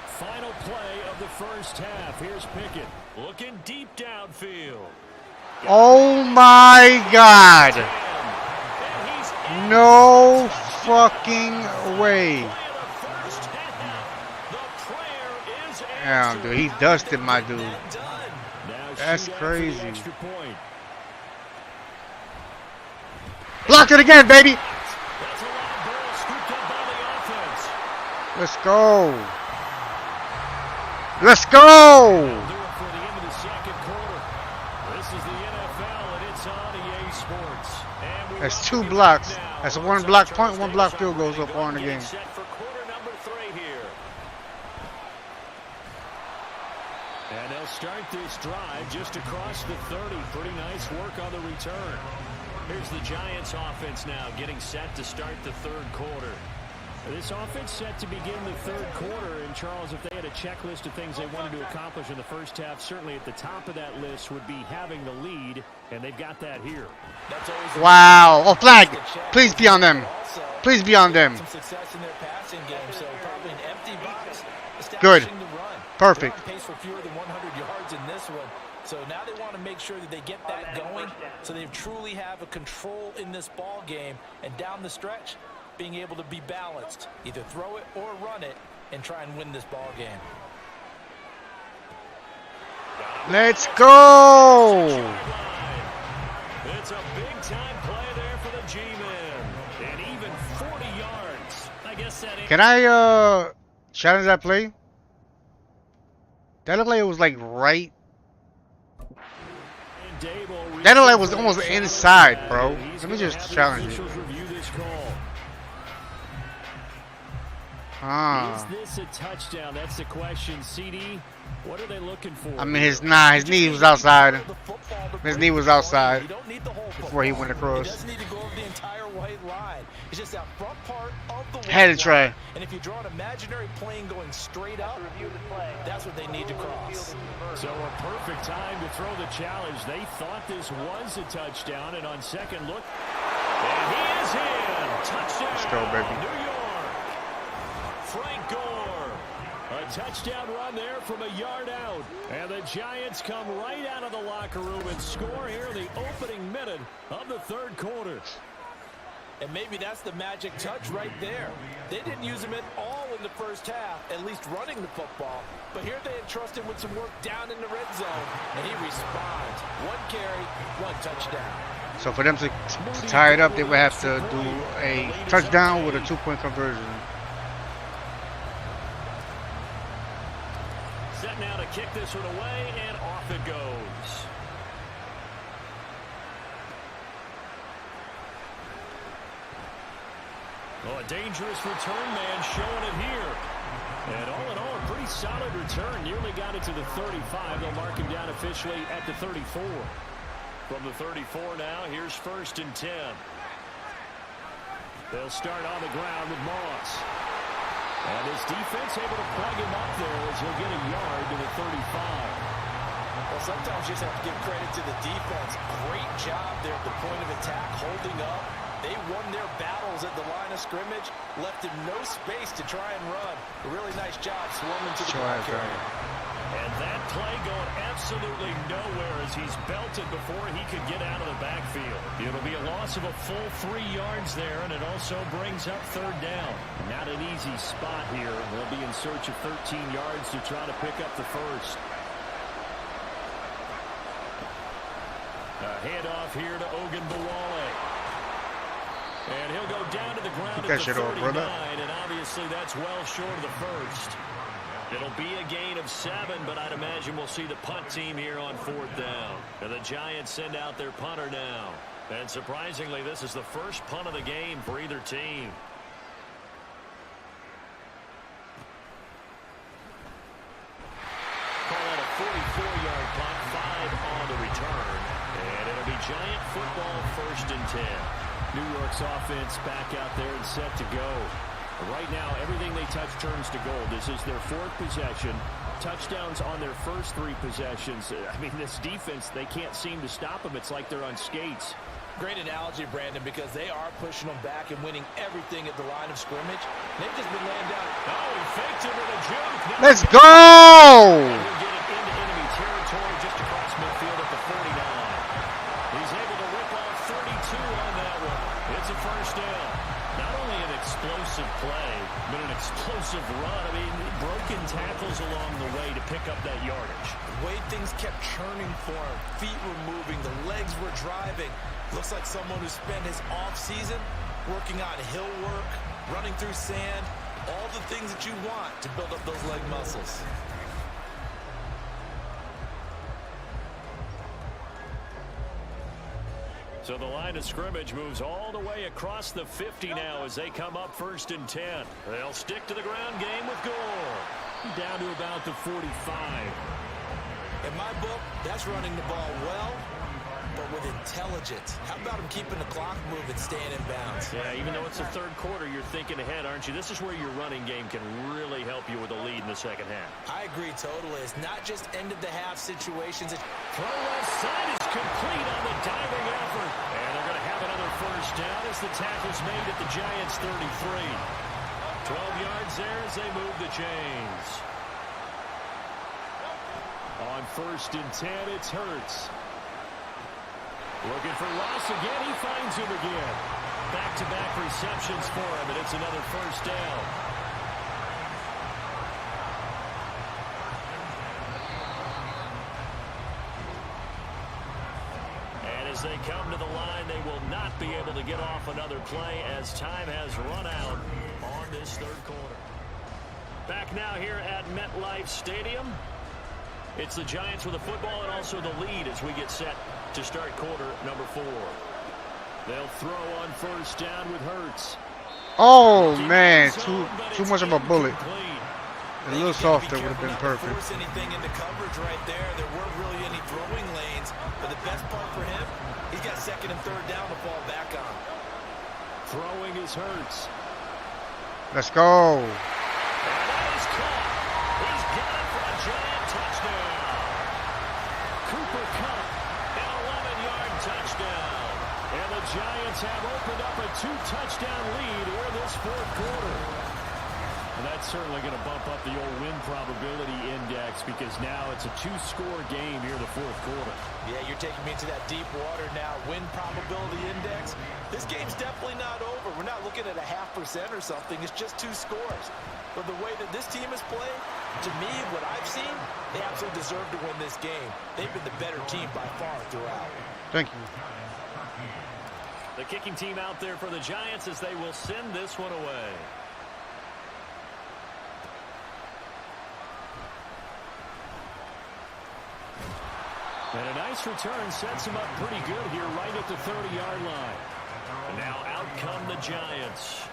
Final play of the first half. Here's Pickett looking deep downfield. Oh my God. No fucking way. Damn, dude, he dusted my dude. That's crazy. Block it again, baby. Let's go. Let's go. That's 2 blocks. That's a 1 block punt, 1 block field goal so far in the game. And they'll start this drive just across the 30. Pretty nice work on the return. Here's the Giants offense now getting set to start the third quarter. This offense set to begin the third quarter. And, Charles, if they had a checklist of things they wanted to accomplish in the first half, certainly at the top of that list would be having the lead, and they've got that here. Wow. Oh, flag. Please be on them. Please be on them. Some success in their passing game, so probably an empty box. Good. The run. Perfect. They're on pace for fewer than 100 yards in this one. So now they want to make sure that they get that going so they truly have a control in this ball game, and down the stretch, being able to be balanced, either throw it or run it, and try and win this ball game. Let's go! It's a big-time play there for the G-Men. And even 40 yards. I guess that... Can I challenge that play? That looked like it was like right. That looked like it was almost inside, bro. Let me just challenge it. Is this a touchdown? That's the question. CD, what are they looking for? I mean, his knee was outside. His knee was outside before he went across. He doesn't need to go over the entire white line. It's just that front part of the white Had to try. line. And if you draw an imaginary plane going straight up, that's what they need to cross. So a perfect time to throw the challenge. They thought this was a touchdown, and on second look, and he is in. Touchdown. Let's go, baby. New York. Frank Gore. A touchdown run there from a yard out. And the Giants come right out of the locker room and score here in the opening minute of the third quarter. And maybe that's the magic touch right there. They didn't use him at all in the first half, at least running the football. But here they entrusted with some work down in the red zone, and he responds. One carry, one touchdown. So for them to tie it up, they would have to do a touchdown with a 2-point conversion. Set now to kick this one away, and off it goes. Oh, a dangerous return man showing it here. And all in all, a pretty solid return. Nearly got it to the 35. They'll mark him down officially at the 34. From the 34 now, here's 1st and 10. They'll start on the ground with Moss. And his defense able to plug him up there as he'll get a yard to the 35. Well, sometimes you just have to give credit to the defense. Great job there at the point of attack, holding up. They won their battles at the line of scrimmage, left him no space to try and run. A really nice job swarming to the back area. And that play going absolutely nowhere as he's belted before he could get out of the backfield. It'll be a loss of a full 3 yards there, and it also brings up 3rd down. Not an easy spot here. They'll be in search of 13 yards to try to pick up the first. A handoff here to Ogunbowale. And he'll go down to the ground at the 39, and obviously that's well short of the first. It'll be a gain of 7, but I'd imagine we'll see the punt team here on 4th down. And the Giants send out their punter now. And surprisingly, this is the first punt of the game for either team. Call that a 44-yard punt, 5 on the return. And it'll be Giant football 1st and 10. New York's offense back out there and set to go. Right now, everything they touch turns to gold. This is their 4th possession. Touchdowns on their first 3 possessions. I mean, this defense, they can't seem to stop them. It's like they're on skates. Great analogy, Brandon, because they are pushing them back and winning everything at the line of scrimmage. They've just been laying down. Oh, he faked it with a juke. Now Let's go! He'll get it into enemy territory just across midfield at the 49. He's able to rip off 32 on that one. It's a 1st down. Not only an explosive play, but an explosive run. I mean, broken tackles along the way to pick up that yardage. The way things kept churning for him, feet were moving, the legs were driving. Looks like someone who spent his off-season working on hill work, running through sand, all the things that you want to build up those leg muscles. So the line of scrimmage moves all the way across the 50 now as they come up 1st and 10. They'll stick to the ground game with Gore. Down to about the 45. In my book, that's running the ball well, but with intelligence. How about him keeping the clock moving, staying in bounds? Yeah, even though it's the third quarter, you're thinking ahead, aren't you? This is where your running game can really help you with a lead in the second half. I agree totally. It's not just end-of-the-half situations. Throw left side is complete on the diving effort. And they're going to have another first down as the tackle's made at the Giants' 33. 12 yards there as they move the chains. On 1st and 10, it's Hurts. Looking for Ross again. He finds him again. Back-to-back receptions for him, and it's another first down. And as they come to the line, they will not be able to get off another play as time has run out on this third quarter. Back now here at MetLife Stadium. It's the Giants with the football and also the lead as we get set to start quarter number 4. They'll throw on first down with Hurts. Oh man, too much of a bullet. A little softer would have been perfect. Force anything into coverage right there. There weren't really any throwing lanes, but the best part for him, he's got 2nd and 3rd down to fall back on. Throwing is Hurts. Let's go. And that is caught. He's got it for a Giant touchdown. Cooper Kupp, an 11-yard touchdown. And the Giants have opened up a 2-touchdown lead here in this 4th quarter. And that's certainly going to bump up the old win probability index because now it's a 2-score game here in the 4th quarter. Yeah, you're taking me into that deep water now. Win probability index. This game's definitely not over. We're not looking at a 0.5% or something. It's just 2 scores. But the way that this team has played, to me, what I've seen, they absolutely deserve to win this game. They've been the better team by far throughout. Thank you. The kicking team out there for the Giants as they will send this one away. And a nice return sets him up pretty good here right at the 30-yard line. And now out come the Giants.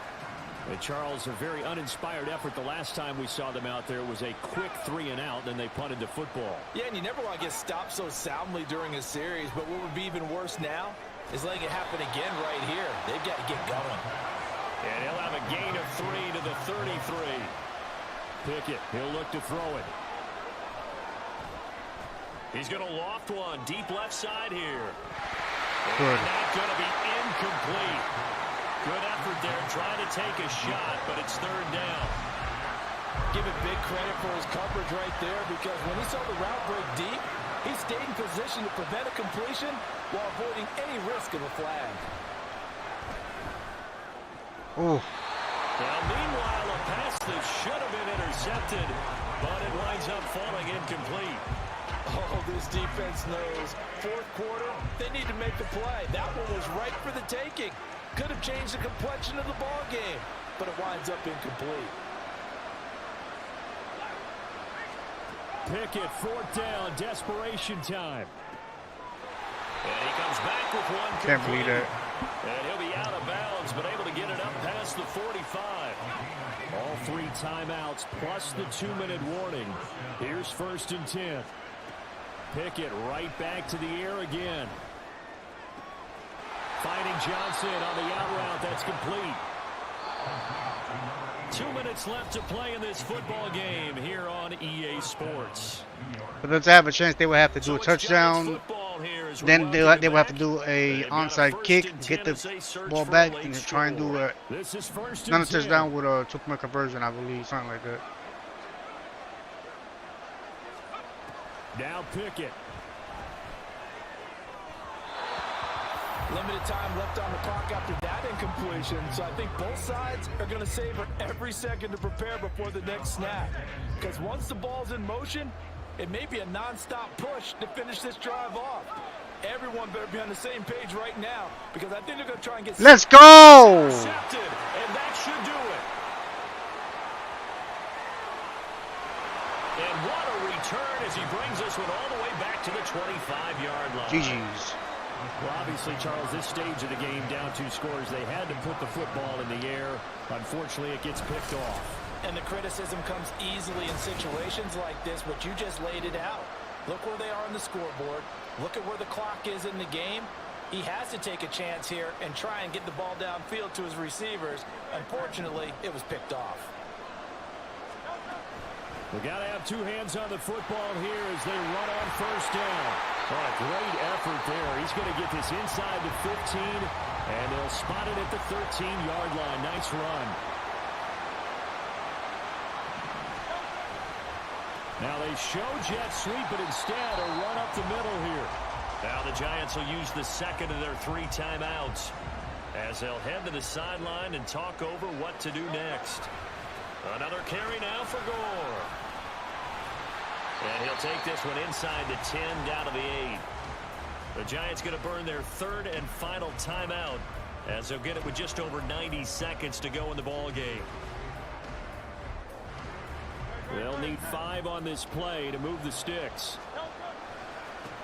And Charles, a very uninspired effort the last time we saw them out there. It was a quick 3-and-out, then they punted the football. Yeah, and you never want to get stopped so soundly during a series, but what would be even worse now is letting it happen again right here. They've got to get going. And he'll have a gain of 3 to the 33. Pickett, he'll look to throw it. He's going to loft one deep left side here. Good. And that's going to be incomplete. Good effort there trying to take a shot, but it's 3rd down. Give it big credit for his coverage right there because when he saw the route break deep, he stayed in position to prevent a completion while avoiding any risk of a flag. Oh. Now, meanwhile, a pass that should have been intercepted, but it winds up falling incomplete. Oh, this defense knows. 4th quarter, they need to make the play. That one was right for the taking. Could have changed the complexion of the ball game, but it winds up incomplete. Pickett, 4th down, desperation time. And he comes back with one complete. Can't believe that. And he'll be out of bounds, but able to get it up past the 45. All 3 timeouts plus the 2-minute warning. Here's 1st and 10. Pickett right back to the air again. Finding Johnson on the out route. That's complete. 2 minutes left to play in this football game here on EA Sports. For them to have a chance, they would have to do a touchdown. Then they would have to do a onside kick, get the ball back, and try and do another touchdown with a 2-point conversion, I believe, something like that. Now Pickett. Limited time left on the clock after that incompletion, so I think both sides are going to savor every second to prepare before the next snap. Because once the ball's in motion, it may be a non-stop push to finish this drive off. Everyone better be on the same page right now, because I think they're going to try and get... Let's go! Intercepted, and that should do it. And what a return as he brings this one all the way back to the 25-yard line. GG's. Well, obviously, Charles, this stage of the game, down 2 scores, they had to put the football in the air. Unfortunately, it gets picked off. And the criticism comes easily in situations like this, but you just laid it out. Look where they are on the scoreboard. Look at where the clock is in the game. He has to take a chance here and try and get the ball downfield to his receivers. Unfortunately, it was picked off. We got to have two hands on the football here as they run on first down. Oh, a great effort there. He's going to get this inside the 15, and they'll spot it at the 13-yard line. Nice run. Now they show jet sweep, but instead a run up the middle here. Now the Giants will use the second of their 3 timeouts as they'll head to the sideline and talk over what to do next. Another carry now for Gore. And he'll take this one inside the 10 down to the 8. The Giants going to burn their 3rd and final timeout as they'll get it with just over 90 seconds to go in the ball game. They'll need 5 on this play to move the sticks.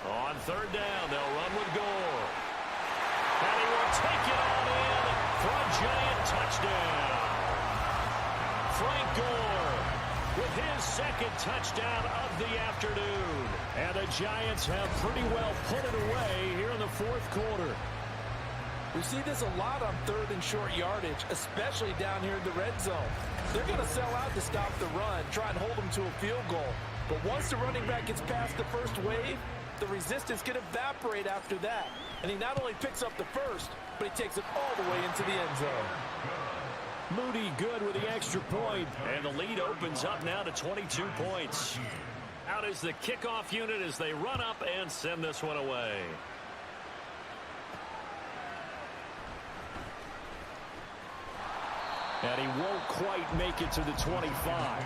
On 3rd down, they'll run with Gore. And he will take it on in for a Giant touchdown. Frank Gore with his 2nd touchdown of the afternoon. And the Giants have pretty well put it away here in the 4th quarter. We see this a lot on 3rd and short yardage, especially down here in the red zone. They're going to sell out to stop the run, try and hold them to a field goal. But once the running back gets past the first wave, the resistance can evaporate after that. And he not only picks up the first, but he takes it all the way into the end zone. Moody good with the extra point, and the lead opens up now to 22 points. Out is the kickoff unit as they run up and send this one away. And he won't quite make it to the 25.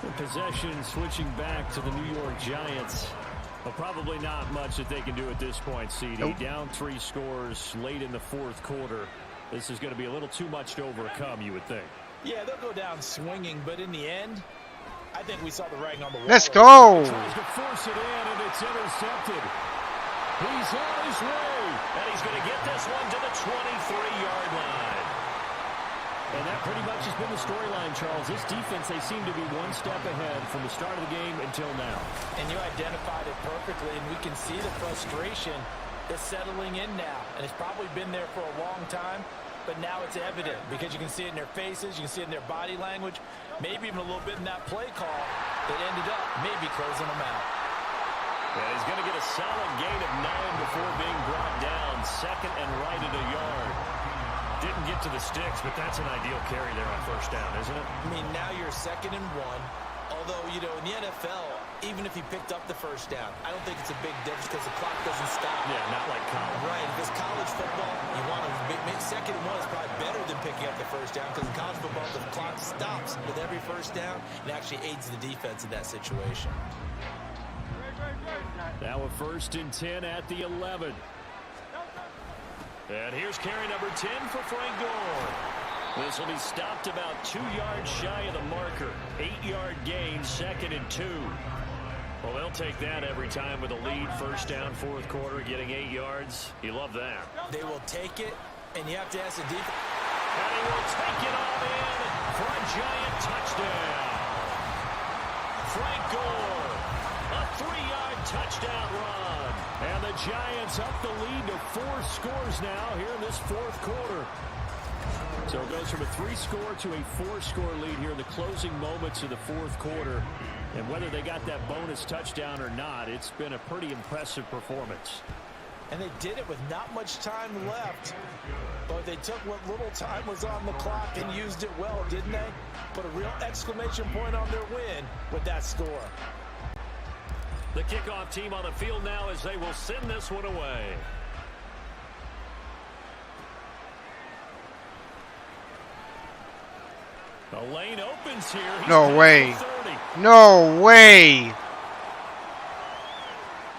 The possession switching back to the New York Giants. But probably not much that they can do at this point, CD. Nope. Down 3 scores late in the 4th quarter. This is going to be a little too much to overcome, you would think. Yeah, they'll go down swinging, but in the end, I think we saw the writing on the wall. Let's go. He tries to force it in, and it's intercepted. He's on his way, and he's going to get this one to the 23-yard line. And that pretty much has been the storyline, Charles. This defense, they seem to be one step ahead from the start of the game until now. And you identified it perfectly, and we can see the frustration is settling in now. And it's probably been there for a long time, but now it's evident because you can see it in their faces, you can see it in their body language, maybe even a little bit in that play call that ended up maybe closing them out. And he's going to get a solid gain of 9 before being brought down. 2nd and right at a yard. Didn't get to the sticks, but that's an ideal carry there on 1st down, isn't it? I mean, now you're 2nd and 1. Although, you know, in the NFL, even if he picked up the 1st down, I don't think it's a big difference because the clock doesn't stop. Yeah, not like college. Right, if it's college football, you want to make 2nd and 1 is probably better than picking up the 1st down because in college football, the clock stops with every 1st down and actually aids the defense in that situation. Now a 1st and 10 at the 11. And here's carry number 10 for Frank Gore. This will be stopped about 2 yards shy of the marker. 8-yard gain, 2nd and 2. Well, they'll take that every time with a lead. 1st down, 4th quarter, getting 8 yards. You love that. They will take it, and you have to ask the defense. And he will take it on in for a Giant touchdown. Frank Gore, a 3-yard touchdown run. And the Giants up the lead to 4 scores now here in this 4th quarter. So it goes from a 3-score to a 4-score lead here in the closing moments of the 4th quarter. And whether they got that bonus touchdown or not, it's been a pretty impressive performance. And they did it with not much time left. But they took what little time was on the clock and used it well, didn't they? Put a real exclamation point on their win with that score. The kickoff team on the field now as they will send this one away. The lane opens here. He's No way. 30. No way.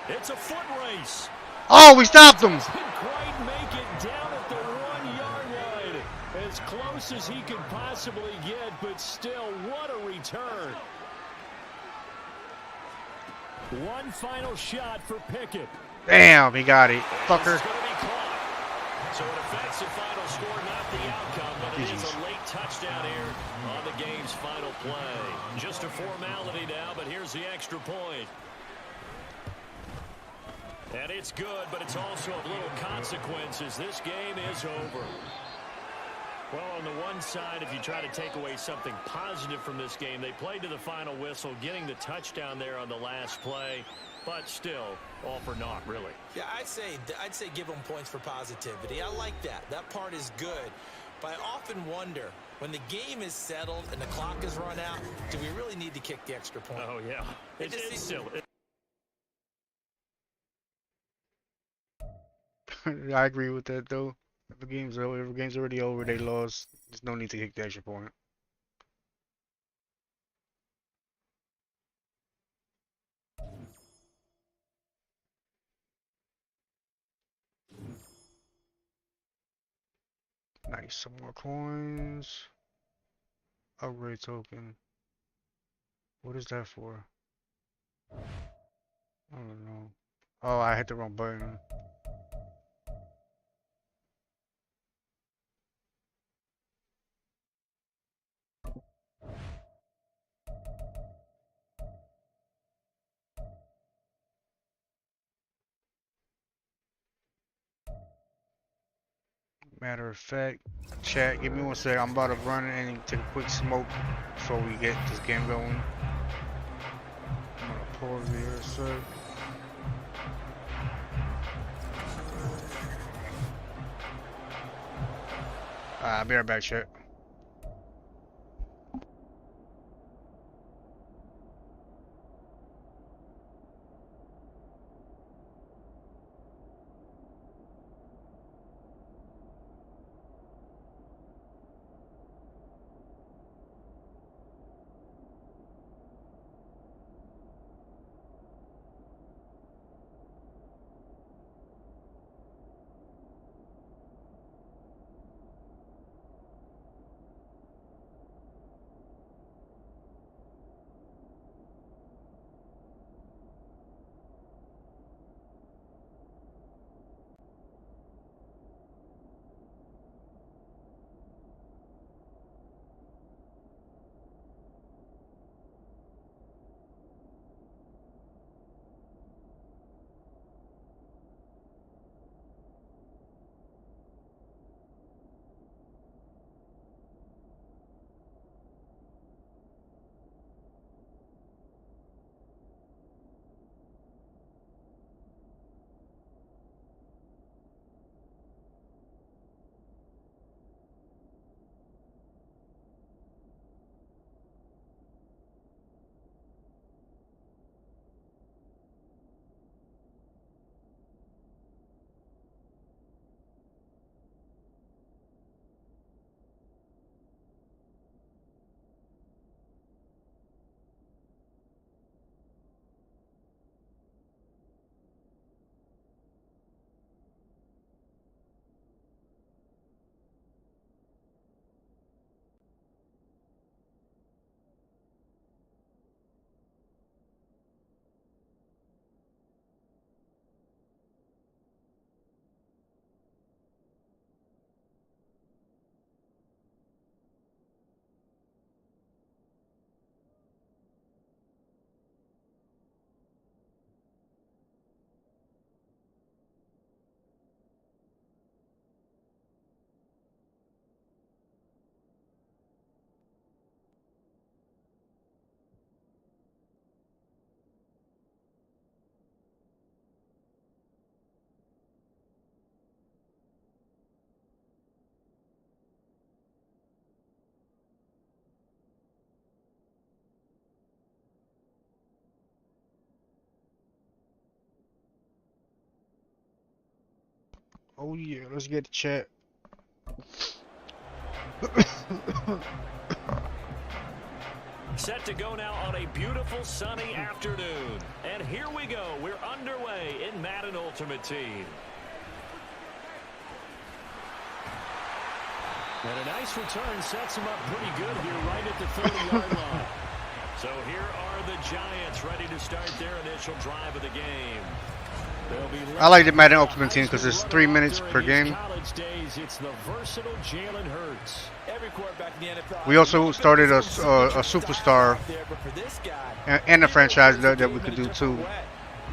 It's a foot race. Oh, we stopped him. Didn't quite make it down at the 1-yard line. As close as he could possibly get, but still, what a return. One final shot for Pickett. Damn, he got it. Fucker. So an offensive final score, not the outcome, but it is a late touchdown here on the game's final play. Just a formality now, but here's the extra point. And it's good, but it's also of little consequences. This game is over. Well, on the one side, if you try to take away something positive from this game, they played to the final whistle, getting the touchdown there on the last play. But still, all for naught, really. Yeah, I'd say give them points for positivity. I like that. That part is good. But I often wonder, when the game is settled and the clock is run out, do we really need to kick the extra point? Oh, yeah. It is silly. I agree with that, though. If the game's over, if the game's already over, they lost. There's no need to kick the extra point. Nice, some more coins. Upgrade token. What is that for? I don't know. Oh, I hit the wrong button. Matter of fact, chat, give me 1 sec. I'm about to run and take a quick smoke before we get this game going. I'm gonna pause here, sir. I'll be right back, chat. Oh yeah, let's get the chat. Set to go now on a beautiful sunny afternoon. And here we go. We're underway in Madden Ultimate Team. And a nice return sets him up pretty good here right at the 30-yard line. So here are the Giants ready to start their initial drive of the game. I like the Madden Ultimate Team because it's 3 minutes per game. It's the versatile Jalen Hurts. We also started a superstar and a franchise that we could do too.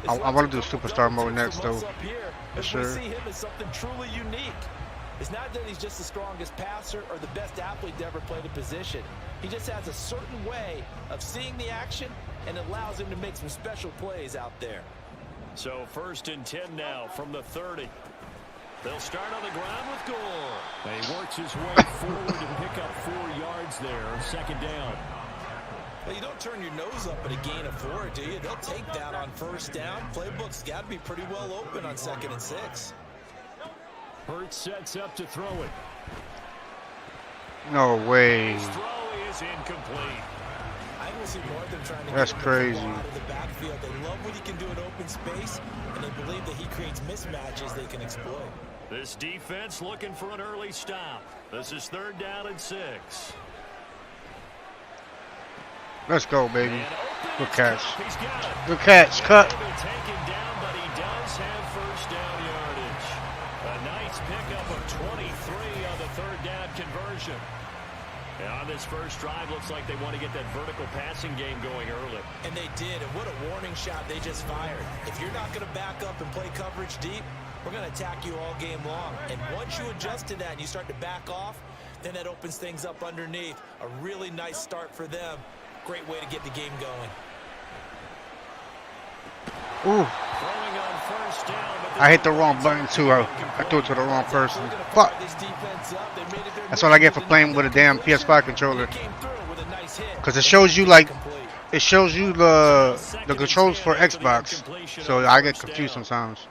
I want to do superstar mode next, though. For sure. We see him as something truly unique. It's not that he's just the strongest passer or the best athlete to ever play the position. He just has a certain way of seeing the action, and it allows him to make some special plays out there. So 1st and 10 now from the 30. They'll start on the ground with Gore. And he works his way forward to pick up 4 yards there. 2nd down. Well, you don't turn your nose up at a gain of 4, do you? They'll take that on 1st down. Playbook's got to be pretty well open on 2nd and 6. Hurts sets up to throw it. No way. His throw is incomplete. I will see more of them trying to That's get crazy. the ball out of the backfield. They love what he can do in open space, and they believe that he creates mismatches they can exploit. This defense looking for an early stop. This is 3rd down and 6. Let's go, baby. Good catch. He's got it. Good catch. Cut. Taken down, but he does have 1st down yardage. A nice pickup of 23 on the 3rd down conversion. And on this first drive, looks like they want to get that vertical passing game going early. And they did, and what a warning shot they just fired. If you're not going to back up and play coverage deep, we're going to attack you all game long. And once you adjust to that and you start to back off, then that opens things up underneath. A really nice start for them. Great way to get the game going. Ooh. Throwing on 1st down, but I hit the wrong button, too. I threw it to the wrong person. Fuck. That's what I get for playing with a damn PS5 controller. Because it shows you, like, it shows you the controls for Xbox. So I get confused sometimes.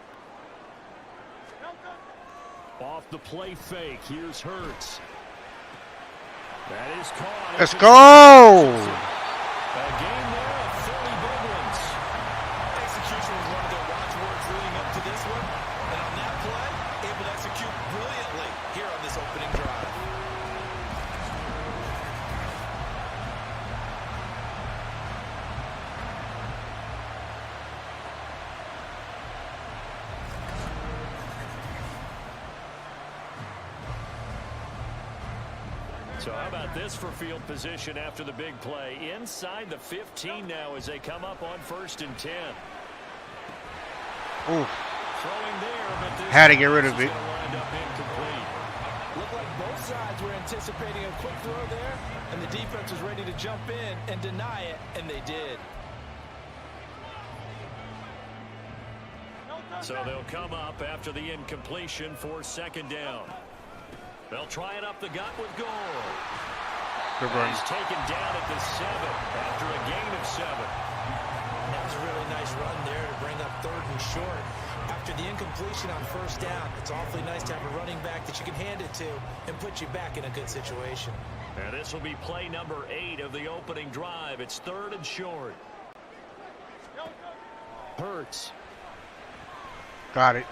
Off the play fake, here's Hurts. That is caught. Let's go! A game there of 30 big ones. Execution was one of their watchwords leading up to this one. And on that play, able to execute brilliantly here on this opening drive. So how about this for field position after the big play? Inside the 15 now as they come up on 1st and 10. Ooh. Throwing there, but this Had to get rid of it. wind up incomplete. Looked like both sides were anticipating a quick throw there, and the defense was ready to jump in and deny it, and they did. So they'll come up after the incompletion for 2nd down. They'll try it up the gut with Gore. Good run. He's taken down at the 7 after a gain of 7. That was a really nice run there to bring up 3rd and short. After the incompletion on 1st down, it's awfully nice to have a running back that you can hand it to and put you back in a good situation. And this will be play number 8 of the opening drive. It's 3rd and short. Hurts. Got it.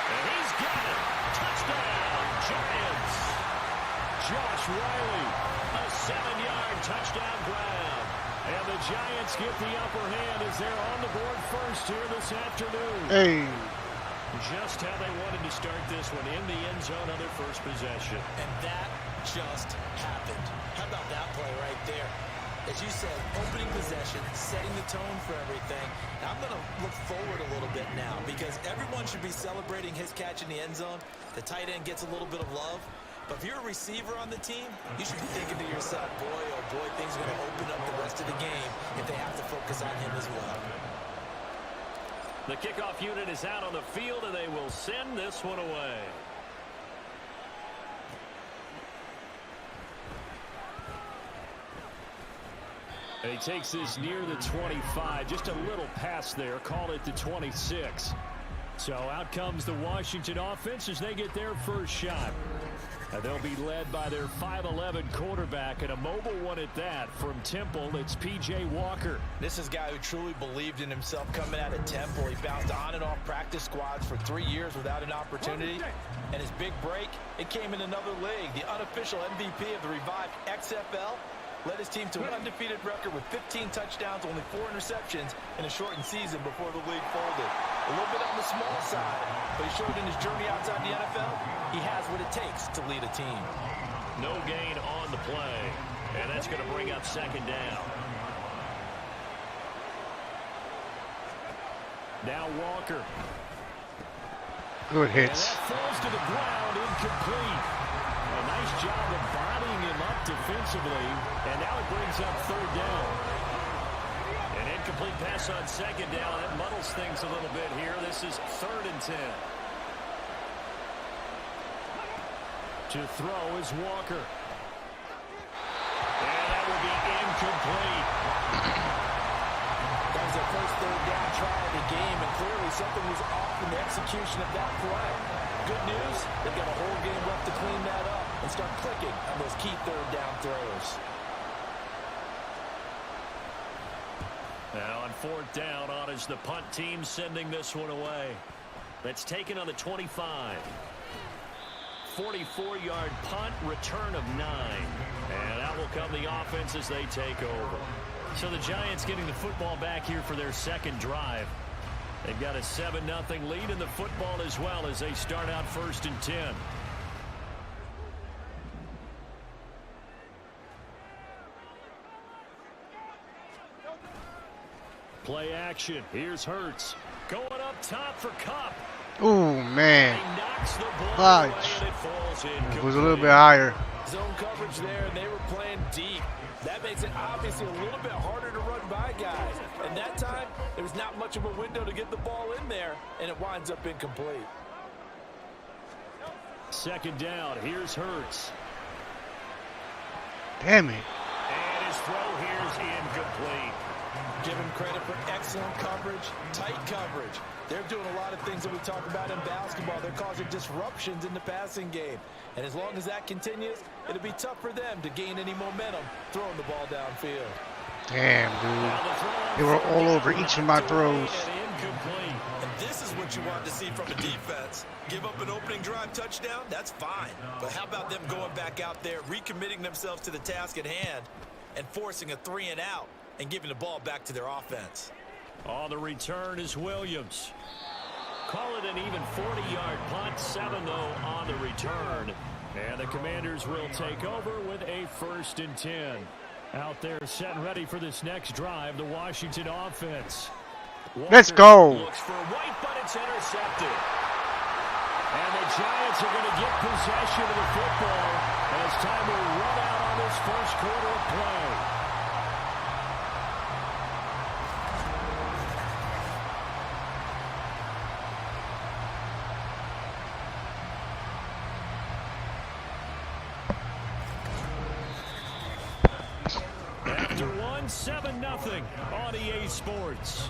And he's got it. Touchdown, Giants. Josh Riley, a 7-yard touchdown grab. And the Giants get the upper hand as they're on the board first here this afternoon. Hey. Just how they wanted to start this one, in the end zone on their first possession. And that just happened. How about that play right there? As you said, opening possession, setting the tone for everything. Now, I'm going to look forward a little bit now because everyone should be celebrating his catch in the end zone. The tight end gets a little bit of love. But if you're a receiver on the team, you should be thinking to yourself, boy, oh boy, things are going to open up the rest of the game if they have to focus on him as well. The kickoff unit is out on the field, and they will send this one away. And he takes this near the 25. Just a little pass there. Call it the 26. So out comes the Washington offense as they get their first shot. And they'll be led by their 5'11" quarterback, and a mobile one at that. From Temple, it's P.J. Walker. This is a guy who truly believed in himself coming out of Temple. He bounced on and off practice squads for 3 years without an opportunity. And his big break, it came in another league. The unofficial MVP of the revived XFL led his team to an undefeated record with 15 touchdowns, only 4 interceptions in a shortened season before the league folded. A little bit on the small side, but he showed in his journey outside the NFL, he has what it takes to lead a team. No gain on the play, and that's going to bring up 2nd down. Now Walker. Good hits. And that falls to the ground, incomplete. A nice job of bodying him up defensively, and now it brings up third down. An incomplete pass on second down. That muddles things a little bit here. This is 3rd and 10. To throw is Walker. And that will be incomplete. That was their first third down try of the game, and clearly something was off in the execution of that play. Good news, they've got a whole game left to clean that up and start clicking on those key third down throws. Now on 4th down, on is the punt team sending this one away. That's taken on the 25. 44-yard punt, return of 9. And out will come the offense as they take over. So the Giants getting the football back here for their second drive. They've got a 7-0 lead in the football as well as they start out 1st and 10. Play action. Here's Hurts. Going up top for Kupp. Oh, man. He knocks the ball away and it falls in. It was a little bit higher. Zone coverage there, and they were playing deep. That makes it obviously a little bit harder to run by guys. And that time, there was not much of a window to get the ball in there, and it winds up incomplete. 2nd down. Here's Hurts. Damn it. And his throw here is incomplete. Give him credit for excellent coverage, tight coverage. They're doing a lot of things that we talk about in basketball. They're causing disruptions in the passing game. And as long as that continues, it'll be tough for them to gain any momentum throwing the ball downfield. Damn, dude. They were all over each of my throws. And this is what you want to see from a defense. Give up an opening drive touchdown, that's fine. But how about them going back out there, recommitting themselves to the task at hand, and forcing a 3-and-out and giving the ball back to their offense. On the return is Williams. Call it an even 40-yard punt, 7 though on the return. And the Commanders will take over with a 1st and 10. Out there set and ready for this next drive, the Washington offense. Walker Let's go. Looks for White, but it's intercepted. And the Giants are going to get possession of the football as time will run out on this first quarter of play. After 7-0 on EA Sports.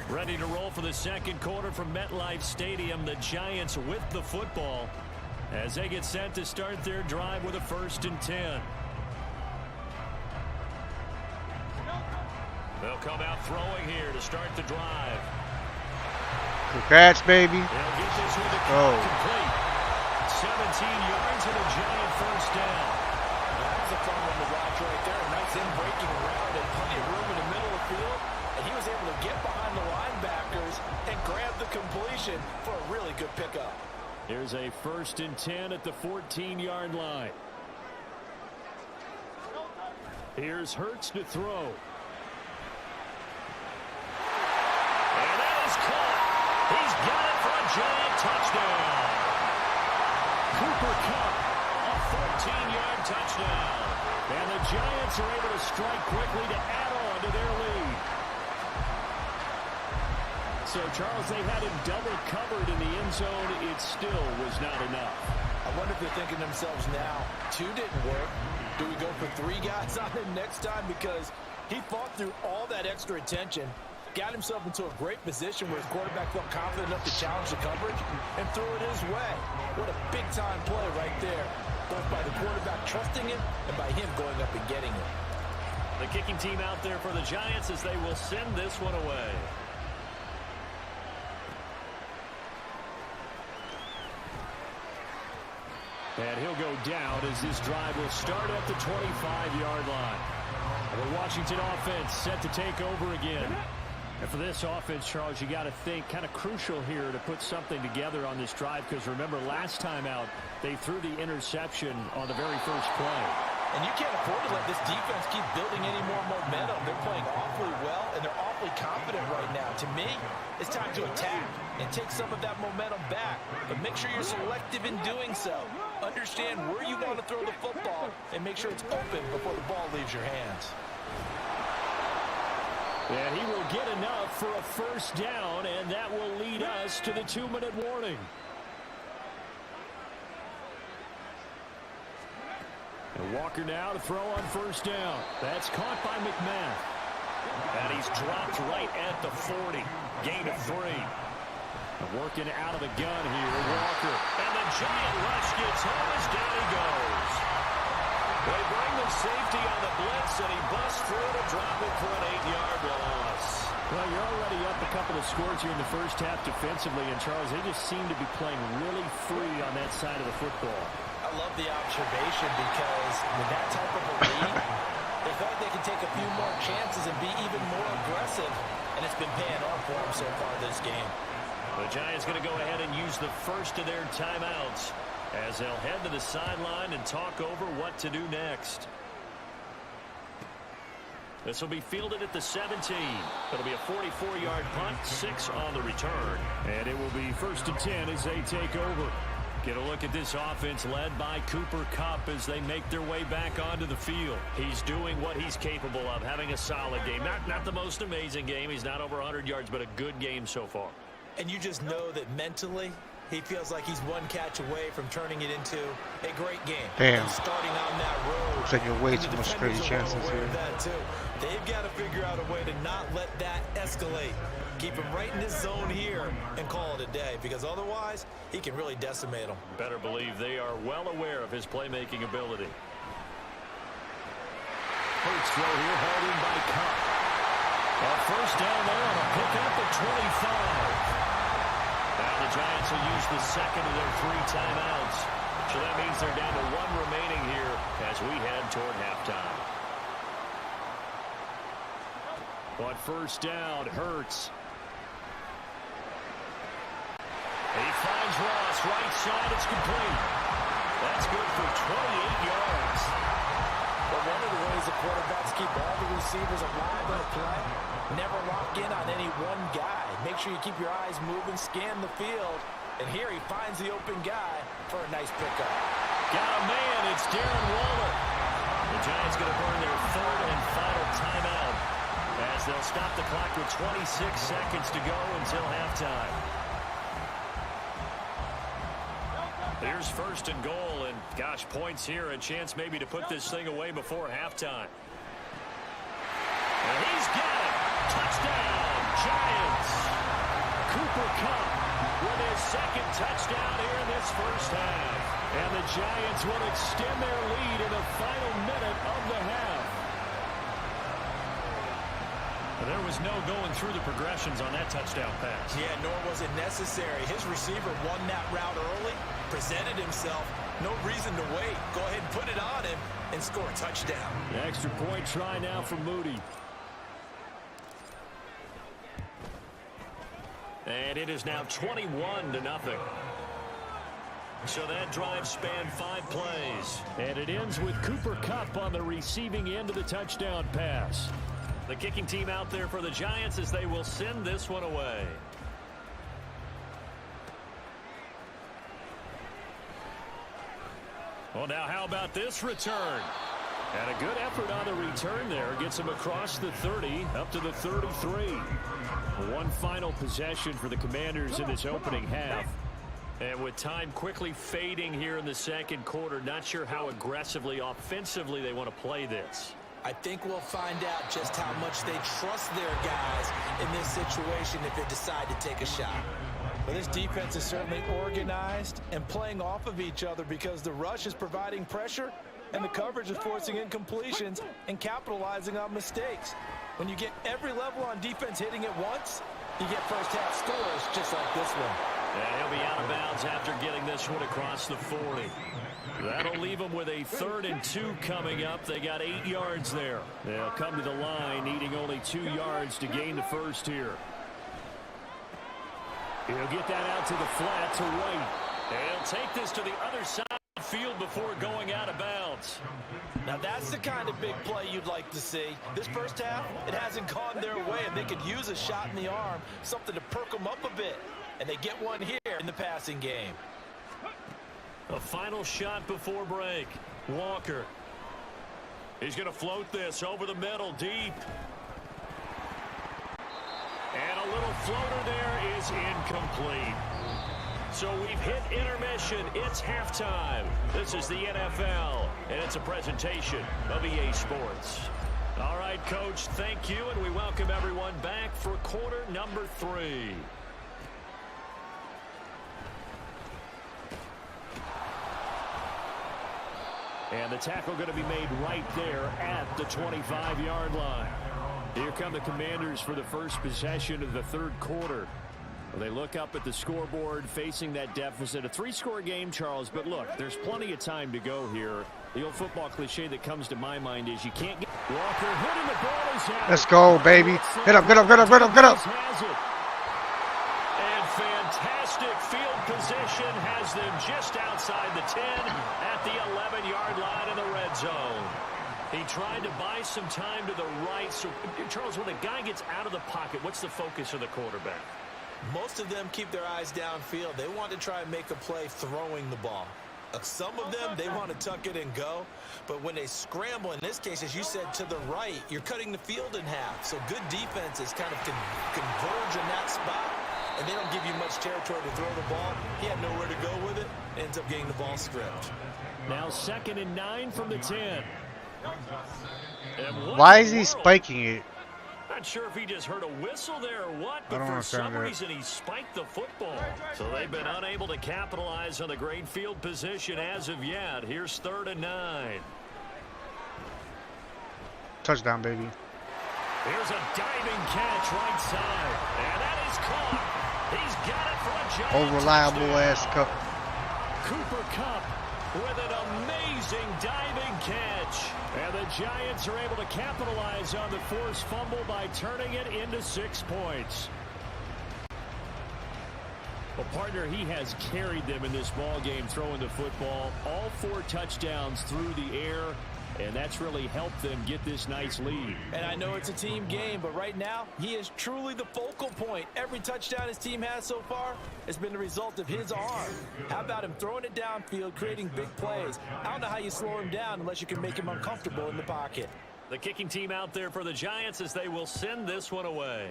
Ready to roll for the second quarter from MetLife Stadium. The Giants with the football as they get set to start their drive with a 1st and 10. They'll come out throwing here to start the drive. Congrats, baby. They'll get this with a complete. 17 yards and a Giant 1st down. That was a fun one to watch right there. A nice in-breaking route and plenty of room in the middle of the field. And he was able to get behind the linebackers and grab the completion for a really good pickup. Here's a 1st and 10 at the 14-yard line. Here's Hurts to throw. And that is caught. He's got it for a Giant touchdown. Cooper Kupp, a 14-yard touchdown. And the Giants are able to strike quickly to add on to their lead. So, Charles, they had him double covered in the end zone. It still was not enough. I wonder if they're thinking to themselves now, 2 didn't work. Do we go for 3 guys on him next time? Because he fought through all that extra attention, got himself into a great position where his quarterback felt confident enough to challenge the coverage and threw it his way. What a big-time play right there, both by the quarterback trusting him and by him going up and getting it. The kicking team out there for the Giants as they will send this one away. And he'll go down as this drive will start at the 25-yard line. The Washington offense set to take over again. And for this offense, Charles, you got to think kind of crucial here to put something together on this drive because remember last time out, they threw the interception on the very first play. And you can't afford to let this defense keep building any more momentum. They're playing awfully well, and they're awfully confident right now. To me, it's time to attack and take some of that momentum back. But make sure you're selective in doing so. Understand where you want to throw the football and make sure it's open before the ball leaves your hands. And he will get enough for a first down, and that will lead us to the 2-minute warning. And Walker now to throw on first down. That's caught by McMath. And he's dropped right at the 40. Gain of 3. Working out of the gun here, Walker. And the giant rush gets home as down he goes. They bring the safety on the blitz, and he busts through to drop it for an 8-yard loss. Well, you're already up a couple of scores here in the first half defensively, and Charles, they just seem to be playing really free on that side of the football. I love the observation because with that type of a lead, they feel like they can take a few more chances and be even more aggressive, and it's been paying off for them so far this game. The Giants going to go ahead and use the first of their timeouts as they'll head to the sideline and talk over what to do next. This will be fielded at the 17. It'll be a 44-yard punt, 6 on the return. And it will be 1st and 10 as they take over. Get a look at this offense led by Cooper Kupp as they make their way back onto the field. He's doing what he's capable of, having a solid game. Not the most amazing game. He's not over 100 yards, but a good game so far. And you just know that mentally, he feels like he's one catch away from turning it into a great game. Damn. And starting on that road. Looks like you're way too much crazy chances here. They've got to figure out a way to not let that escalate. Keep him right in his zone here and call it a day, because otherwise he can really decimate them. Better believe they are well aware of his playmaking ability. Hurts throw here, held in by Kupp. A first down there on a pickup at 25. Now the Giants will use the second of their 3 timeouts. So that means they're down to 1 remaining here as we head toward halftime. On first down, Hurts. He finds Ross, right side, it's complete. That's good for 28 yards. But one of the ways the quarterbacks keep all the receivers alive in a play, never lock in on any one guy. Make sure you keep your eyes moving, scan the field. And here he finds the open guy for a nice pickup. Got a man, it's Darren Waller. The Giants going to burn their 3rd and final timeout as they'll stop the clock with 26 seconds to go until halftime. Here's 1st and goal, and gosh, points here, a chance maybe to put this thing away before halftime. And he's got it. Touchdown, Giants. Cooper Kupp with his 2nd touchdown here in this first half. And the Giants will extend their lead in the final minute of the half. There was no going through the progressions on that touchdown pass. Yeah, nor was it necessary. His receiver won that route early, presented himself. No reason to wait. Go ahead and put it on him and score a touchdown. The extra point try now for Moody. And it is now 21-0. So that drive spanned 5 plays. And it ends with Cooper Kupp on the receiving end of the touchdown pass. The kicking team out there for the Giants as they will send this one away. Well, now how about this return? And a good effort on the return there. Gets him across the 30, up to the 33. One final possession for the Commanders in this opening half. And with time quickly fading here in the 2nd quarter, not sure how aggressively, offensively they want to play this. I think we'll find out just how much they trust their guys in this situation if they decide to take a shot. Well, this defense is certainly organized and playing off of each other because the rush is providing pressure and the coverage is forcing incompletions and capitalizing on mistakes. When you get every level on defense hitting at once, you get first-half scores just like this one. And he'll be out of bounds after getting this one across the 40. That'll leave them with a 3rd and 2 coming up. They got 8 yards there. They'll come to the line, needing only 2 yards to gain the first here. He'll get that out to the flat to right. And he'll take this to the other side of the field before going out of bounds. Now that's the kind of big play you'd like to see. This first half, it hasn't gone their way, and they could use a shot in the arm, something to perk them up a bit. And they get one here in the passing game. A final shot before break. Walker. He's going to float this over the middle, deep. And a little floater there is incomplete. So we've hit intermission. It's halftime. This is the NFL, and it's a presentation of EA Sports. All right, Coach, thank you, and we welcome everyone back for quarter number 3. And the tackle going to be made right there at the 25-yard line. Here come the Commanders for the first possession of the third quarter. Well, they look up at the scoreboard facing that deficit. A 3-score game, Charles, but look, there's plenty of time to go here. The old football cliche that comes to my mind is you can't get Walker hitting the ball. Is out. Let's go, baby. Get up, get up, get up, get up, get up. And fantastic field position has them just outside the 10 at the 11-yard line in the red zone. He tried to buy some time to the right. So, Charles, when a guy gets out of the pocket, what's the focus of the quarterback? Most of them keep their eyes downfield. They want to try and make a play throwing the ball. Some of them, they want to tuck it and go. But when they scramble, in this case, as you said, to the right, you're cutting the field in half. So good defenses kind of converge in that spot, and they don't give you much territory to throw the ball. He had nowhere to go with it. Ends up getting the ball stripped. Now 2nd and 9 from the 10. Why is he spiking it? Not sure if he just heard a whistle there or what, but for some reason he spiked the football. So they've been unable to capitalize on the great field position as of yet. Here's 3rd and 9. Touchdown, baby. Here's a diving catch right side. And that is caught. He's got it for a giant Reliable ass cup. Cooper Kupp with an amazing diving catch. And the Giants are able to capitalize on the forced fumble by turning it into 6 points. Well, partner, he has carried them in this ball game throwing the football. All 4 touchdowns through the air, and that's really helped them get this nice lead. And I know it's a team game, but right now, he is truly the focal point. Every touchdown his team has so far has been the result of his arm. How about him throwing it downfield, creating big plays? I don't know how you slow him down unless you can make him uncomfortable in the pocket. The kicking team out there for the Giants as they will send this one away.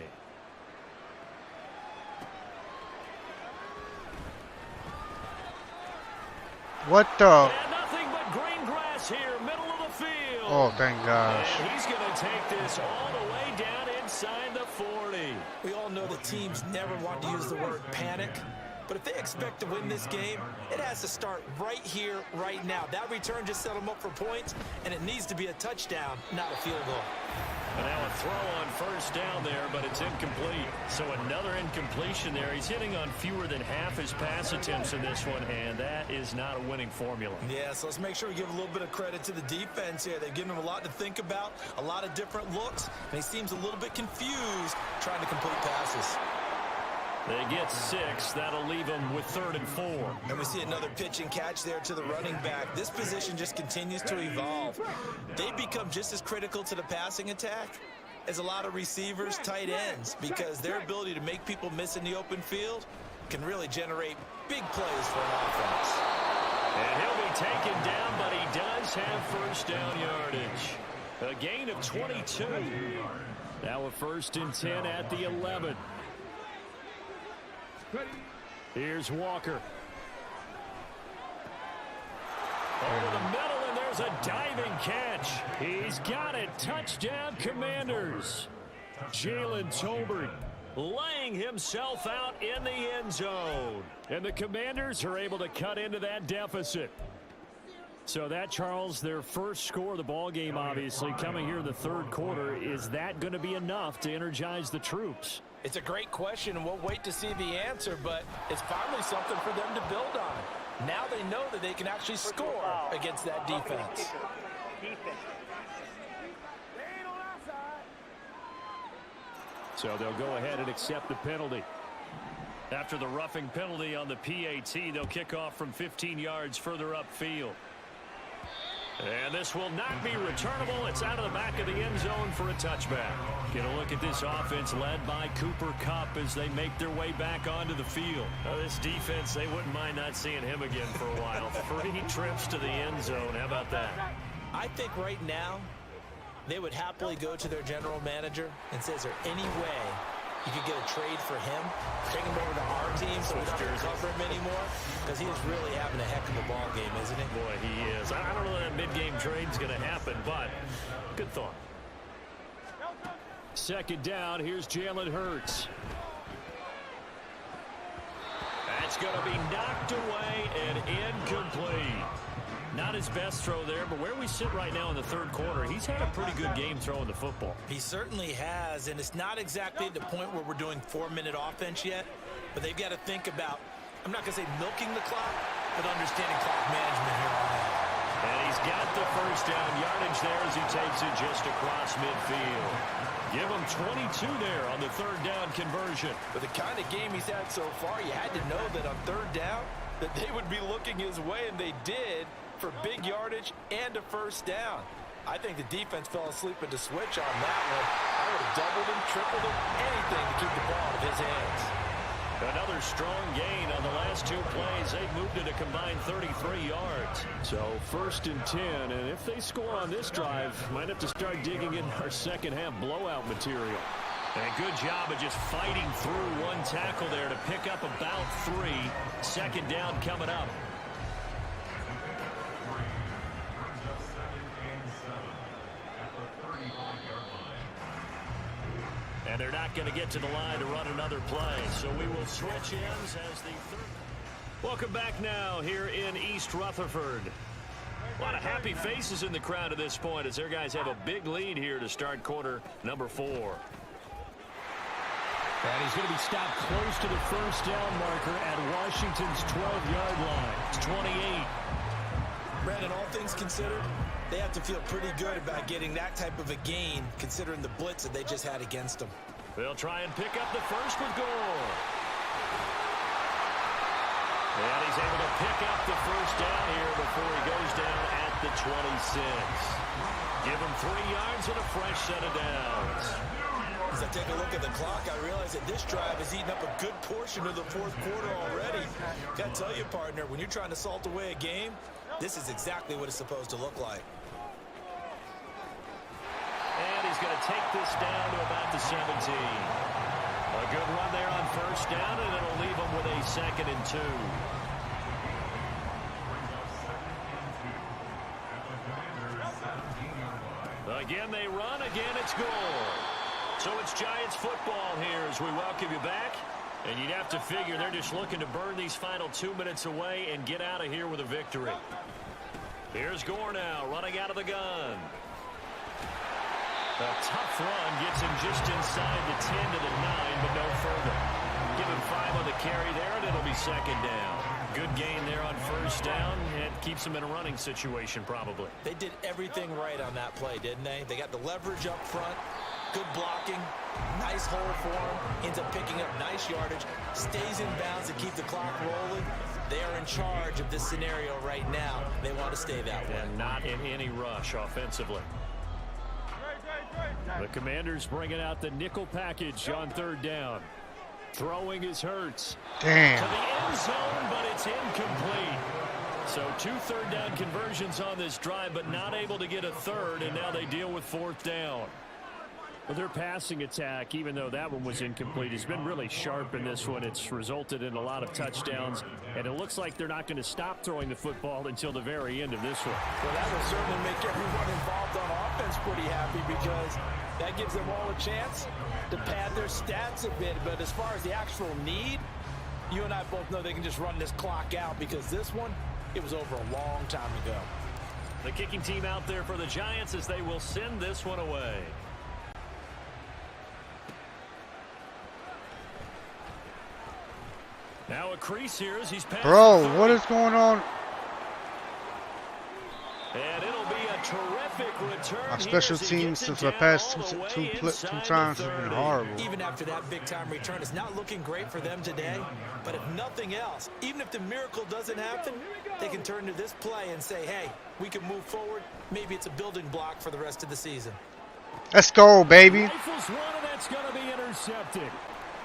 What the? And nothing but green grass here, middle of the field. Oh, thank gosh. And he's going to take this all the way down inside the 40. We all know the teams never want to use the word panic, but if they expect to win this game, it has to start right here, right now. That return just set them up for points, and it needs to be a touchdown, not a field goal. And now a throw on 1st down there, but it's incomplete. So another incompletion there. He's hitting on fewer than half his pass attempts in this one, and that is not a winning formula. Yeah, so let's make sure we give a little bit of credit to the defense here. They've given him a lot to think about, a lot of different looks, and he seems a little bit confused trying to complete passes. They get 6. That'll leave them with 3rd and 4. And we see another pitch and catch there to the running back. This position just continues to evolve. They become just as critical to the passing attack as a lot of receivers, tight ends, because their ability to make people miss in the open field can really generate big plays for an offense. And he'll be taken down, but he does have 1st down yardage. A gain of 22. Now a 1st and 10 at the 11. Here's Walker. Over the middle, and there's a diving catch. He's got it. Touchdown, Commanders. Jalen Tolbert laying himself out in the end zone. And the Commanders are able to cut into that deficit. So that, Charles, their first score of the ball game, obviously, coming here in the 3rd quarter. Is that going to be enough to energize the troops? It's a great question, and we'll wait to see the answer, but it's finally something for them to build on. Now they know that they can actually score against that defense. So they'll go ahead and accept the penalty. After the roughing penalty on the PAT, they'll kick off from 15 yards further upfield. And this will not be returnable. It's out of the back of the end zone for a touchback. Get a look at this offense led by Cooper Kupp as they make their way back onto the field. Now, this defense, they wouldn't mind not seeing him again for a while. 3 trips to the end zone. How about that? I think right now they would happily go to their general manager and say, is there any way you could get a trade for him, take him over to our team so we don't have to cover him anymore? Because he is really having a heck of a ball game, isn't he? Boy, he is. I don't know that mid-game trade's going to happen, but good thought. Second down, here's Jalen Hurts. That's going to be knocked away and incomplete. Not his best throw there, but where we sit right now in the third quarter, he's had a pretty good game throwing the football. He certainly has, and it's not exactly at the point where we're doing 4-minute offense yet, but they've got to think about, I'm not going to say milking the clock, but understanding clock management here on out. And he's got the first down yardage there as he takes it just across midfield. Give him 22 there on the third down conversion. With the kind of game he's had so far, you had to know that on third down that they would be looking his way, and they did, for big yardage and a first down. I think the defense fell asleep at the switch on that one. I would have doubled him, tripled him, anything to keep the ball out of his hands. Another strong gain on the last 2 plays. They've moved it a combined 33 yards. So 1st and 10, and if they score on this drive, might have to start digging in our second half blowout material. And a good job of just fighting through one tackle there to pick up about 3. Second down coming up. And they're not going to get to the line to run another play. So we will switch ends as the third. Welcome back now here in East Rutherford. A lot of happy faces in the crowd at this point as their guys have a big lead here to start quarter number 4. And he's going to be stopped close to the first down marker at Washington's 12-yard line. It's 28. Brandon, all things considered, they have to feel pretty good about getting that type of a gain, considering the blitz that they just had against them. They'll try and pick up the first with Gore. And he's able to pick up the first down here before he goes down at the 26. Give him 3 yards and a fresh set of downs. As I take a look at the clock, I realize that this drive has eaten up a good portion of the fourth quarter already. Got to tell you, partner, when you're trying to salt away a game, this is exactly what it's supposed to look like. And he's going to take this down to about the 17. A good run there on first down, and it'll leave him with a 2nd and 2. Again, they run. Again, it's goal. So it's Giants football here as we welcome you back. And you'd have to figure they're just looking to burn these final 2 minutes away and get out of here with a victory. Here's Gore now, running out of the gun. A tough run gets him just inside the 10 to the 9, but no further. Give him 5 on the carry there, and it'll be 2nd down. Good gain there on first down, and keeps him in a running situation probably. They did everything right on that play, didn't they? They got the leverage up front. Good blocking, nice hole for him, ends up picking up nice yardage, stays in bounds to keep the clock rolling. They are in charge of this scenario right now. They want to stay that way. And not in any rush offensively. The Commanders bringing out the nickel package on third down. Throwing is Hurts. Damn. To the end zone, but it's incomplete. So 2 third down conversions on this drive, but not able to get a third, and now they deal with 4th down. Well, their passing attack, even though that one was incomplete, has been really sharp in this one. It's resulted in a lot of touchdowns, and it looks like they're not going to stop throwing the football until the very end of this one. Well, that will certainly make everyone involved on offense pretty happy because that gives them all a chance to pad their stats a bit. But as far as the actual need, you and I both know they can just run this clock out because this one, it was over a long time ago. The kicking team out there for the Giants as they will send this one away. Now a crease here as he's passed. Bro, what is going on? And it'll be a terrific terrific return. Our special here as he teams gets it for the down past all the way two inside times the have been 30. horrible. Even after that big-time return, it's not looking great for them today. But if nothing else, even if the miracle doesn't happen, they can turn to this play and say, hey, we can move forward. Maybe it's a building block for the rest of the season. Let's go, baby. Rifles one, and that's going to be intercepted.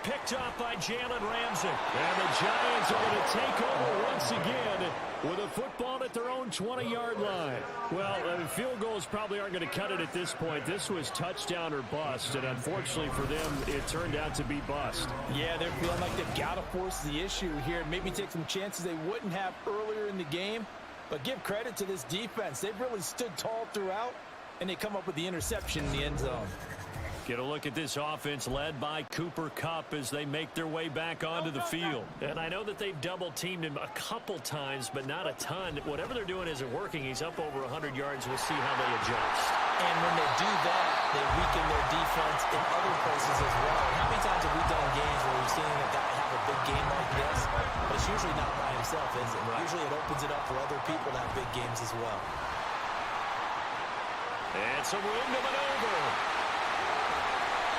Picked off by Jalen Ramsey. And the Giants are going to take over once again with a football at their own 20-yard line. Well, field goals probably aren't going to cut it at this point. This was touchdown or bust, and unfortunately for them, it turned out to be bust. Yeah, they're feeling like they've got to force the issue here and maybe take some chances they wouldn't have earlier in the game. But give credit to this defense. They've really stood tall throughout, and they come up with the interception in the end zone. Get a look at this offense led by Cooper Kupp as they make their way back onto the field. And I know that they've double-teamed him a couple times, but not a ton. Whatever they're doing isn't working. He's up over 100 yards. We'll see how they adjust. And when they do that, they weaken their defense in other places as well. How many times have we done games where we've seen a guy have a big game like this? But it's usually not by himself, is it? Right. Usually it opens it up for other people to have big games as well. And some room to maneuver.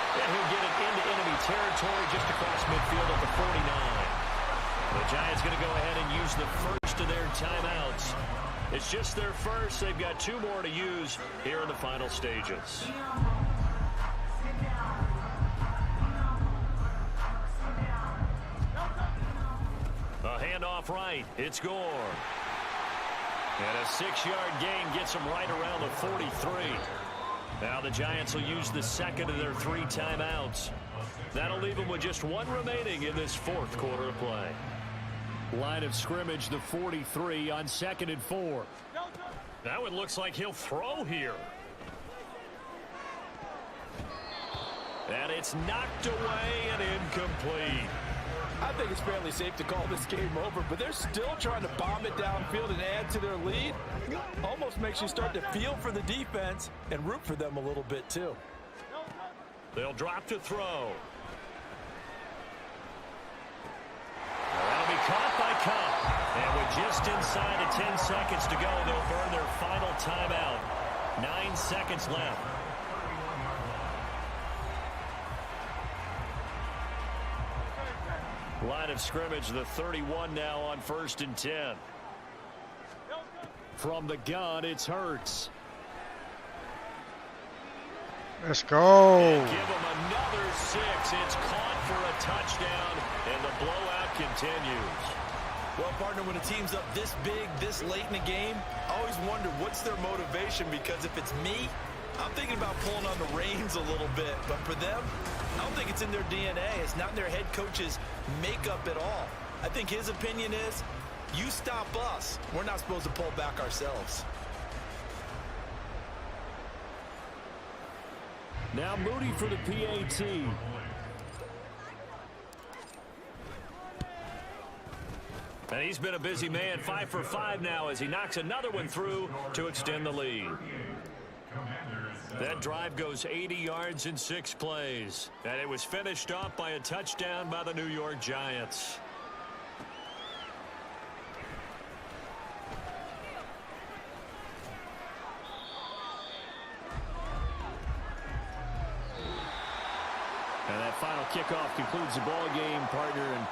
And he'll get it into enemy territory just across midfield at the 49. The Giants going to go ahead and use the first of their timeouts. It's just their first. They've got 2 more to use here in the final stages. A handoff right. It's Gore. And a 6-yard gain gets them right around the 43. Now the Giants will use the second of their 3 timeouts. That'll leave them with just 1 remaining in this 4th quarter of play. Line of scrimmage, the 43 on 2nd and 4. That one looks like he'll throw here. And it's knocked away and incomplete. I think it's fairly safe to call this game over, but they're still trying to bomb it downfield and add to their lead. Almost makes you start to feel for the defense and root for them a little bit too. They'll drop to throw. That'll be caught by Kupp. And with just inside of 10 seconds to go, they'll burn their final timeout. 9 seconds left. Line of scrimmage, the 31 now on 1st and 10. From the gun, it's Hurts. Let's go. And give him another 6. It's caught for a touchdown, and the blowout continues. Well, partner, when a team's up this big, this late in the game, I always wonder what's their motivation, because if it's me, I'm thinking about pulling on the reins a little bit. But for them, I don't think it's in their DNA. It's not in their head coach's makeup at all. I think his opinion is, you stop us, we're not supposed to pull back ourselves. Now Moody for the PAT. And he's been a busy man, 5 for 5 now as he knocks another one through to extend the lead. That drive goes 80 yards in 6 plays. And it was finished off by a touchdown by the New York Giants. And that final kickoff concludes the ball game, partner. And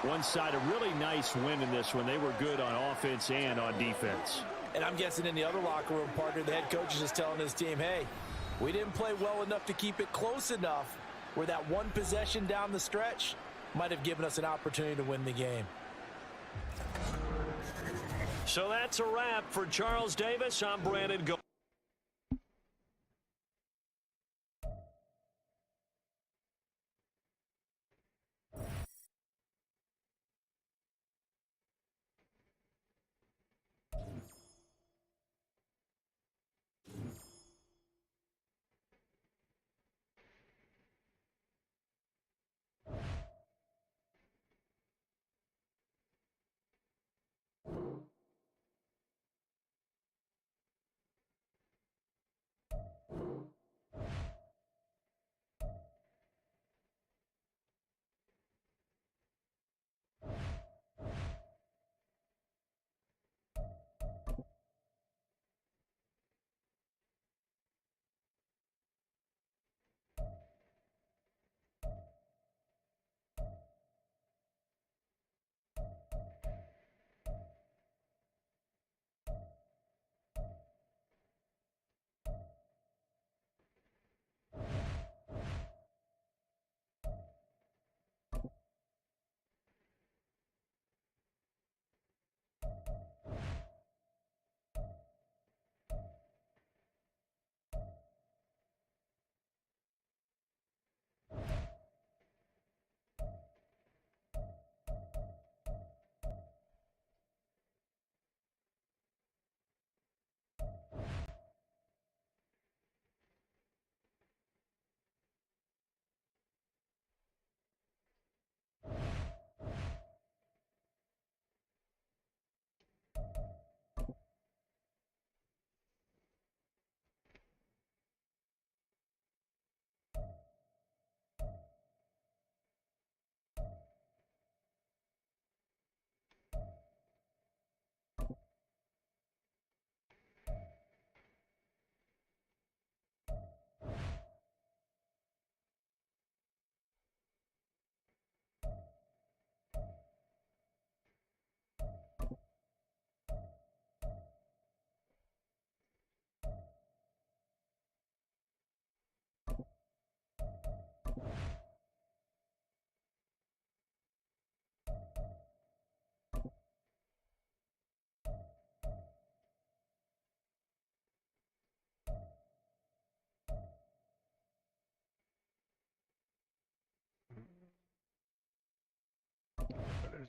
one side, a really nice win in this one. They were good on offense and on defense. And I'm guessing in the other locker room, partner, the head coach is just telling his team, hey, we didn't play well enough to keep it close enough where that one possession down the stretch might have given us an opportunity to win the game. So that's a wrap for Charles Davis. I'm Brandon Gold.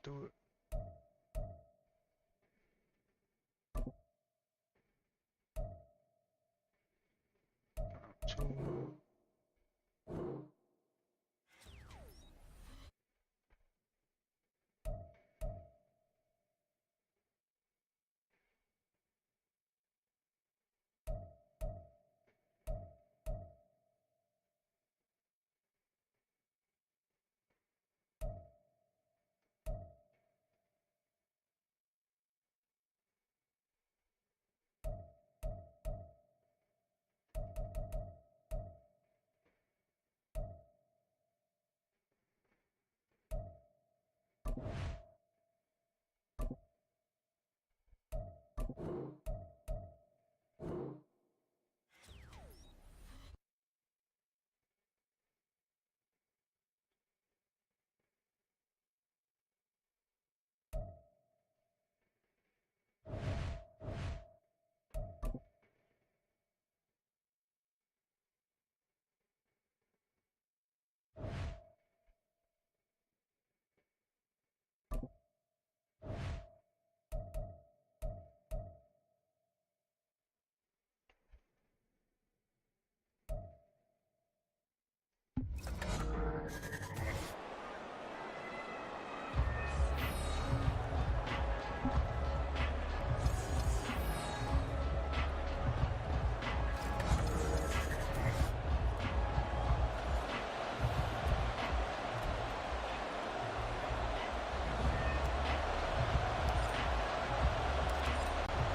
do it. Two.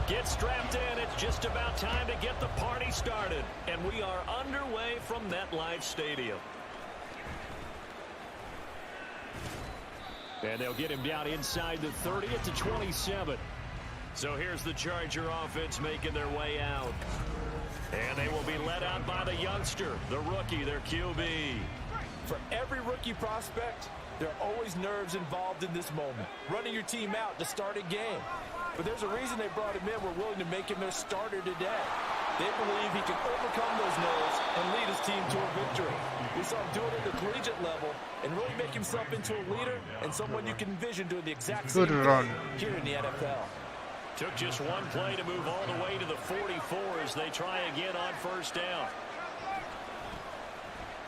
Get strapped in. It's just about time to get the party started. And we are underway from MetLife Stadium. And they'll get him down inside the 30 at the 27. So here's the Charger offense making their way out. And they will be led out by the youngster, the rookie, their QB. For every rookie prospect, there are always nerves involved in this moment. Running your team out to start a game. But there's a reason they brought him in. We're willing to make him their starter today. They believe he can overcome those nerves and lead his team to a victory. We saw him do it at the collegiate level and really make himself into a leader and someone you can envision doing the exact same thing here in the NFL. Took just one play to move all the way to the 44 as they try again on first down.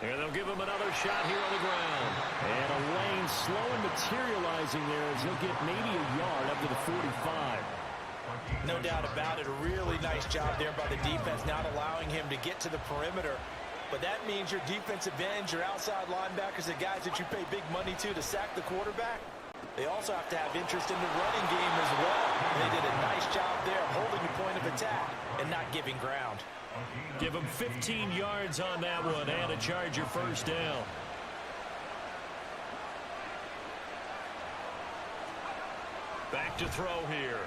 And they'll give him another shot here on the ground. And a lane slow and materializing there as he'll get maybe a yard up to the 45. No doubt about it. A really nice job there by the defense, not allowing him to get to the perimeter. But that means your defensive ends, your outside linebackers, the guys that you pay big money to sack the quarterback, they also have to have interest in the running game as well. They did a nice job there holding the point of attack and not giving ground. Give him 15 yards on that one and a Charger first down. Back to throw here.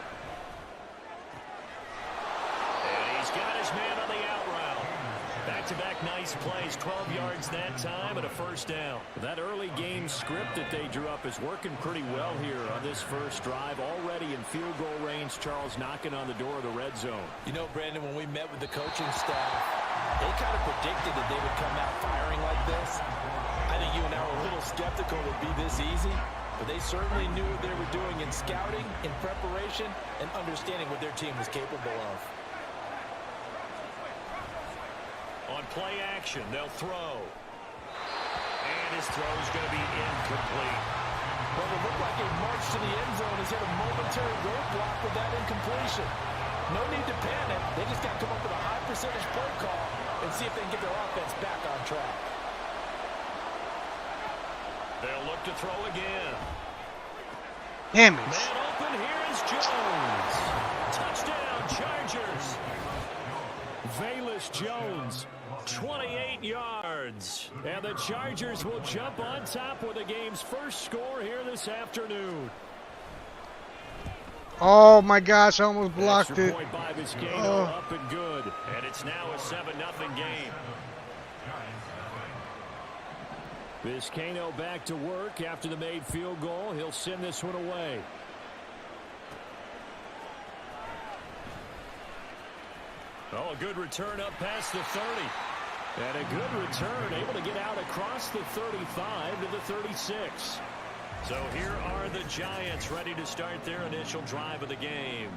And he's got his man on the out route. Back-to-back nice plays, 12 yards that time and a first down. That early game script that they drew up is working pretty well here on this first drive. Already in field goal range, Charles knocking on the door of the red zone. You know, Brandon, when we met with the coaching staff, they kind of predicted that they would come out firing like this. I think you and I were a little skeptical it would be this easy, but they certainly knew what they were doing in scouting, in preparation, and understanding what their team was capable of. On play action, they'll throw. And his throw is going to be incomplete. Well, it looked like a march to the end zone has hit a momentary roadblock with that incompletion. No need to panic. They just got to come up with a high percentage play call and see if they can get their offense back on track. They'll look to throw again. Damn it. Man open, here is Jones. Touchdown, Chargers. Velus Jones, 28 yards. And the Chargers will jump on top with the game's first score here this afternoon. Oh my gosh, I almost blocked Extra it. point by Vizcaino, up and good. And it's now a 7-0 game. Vizcaino back to work after the made field goal. He'll send this one away. Oh, a good return up past the 30. And a good return, able to get out across the 35 to the 36. So here are the Giants ready to start their initial drive of the game.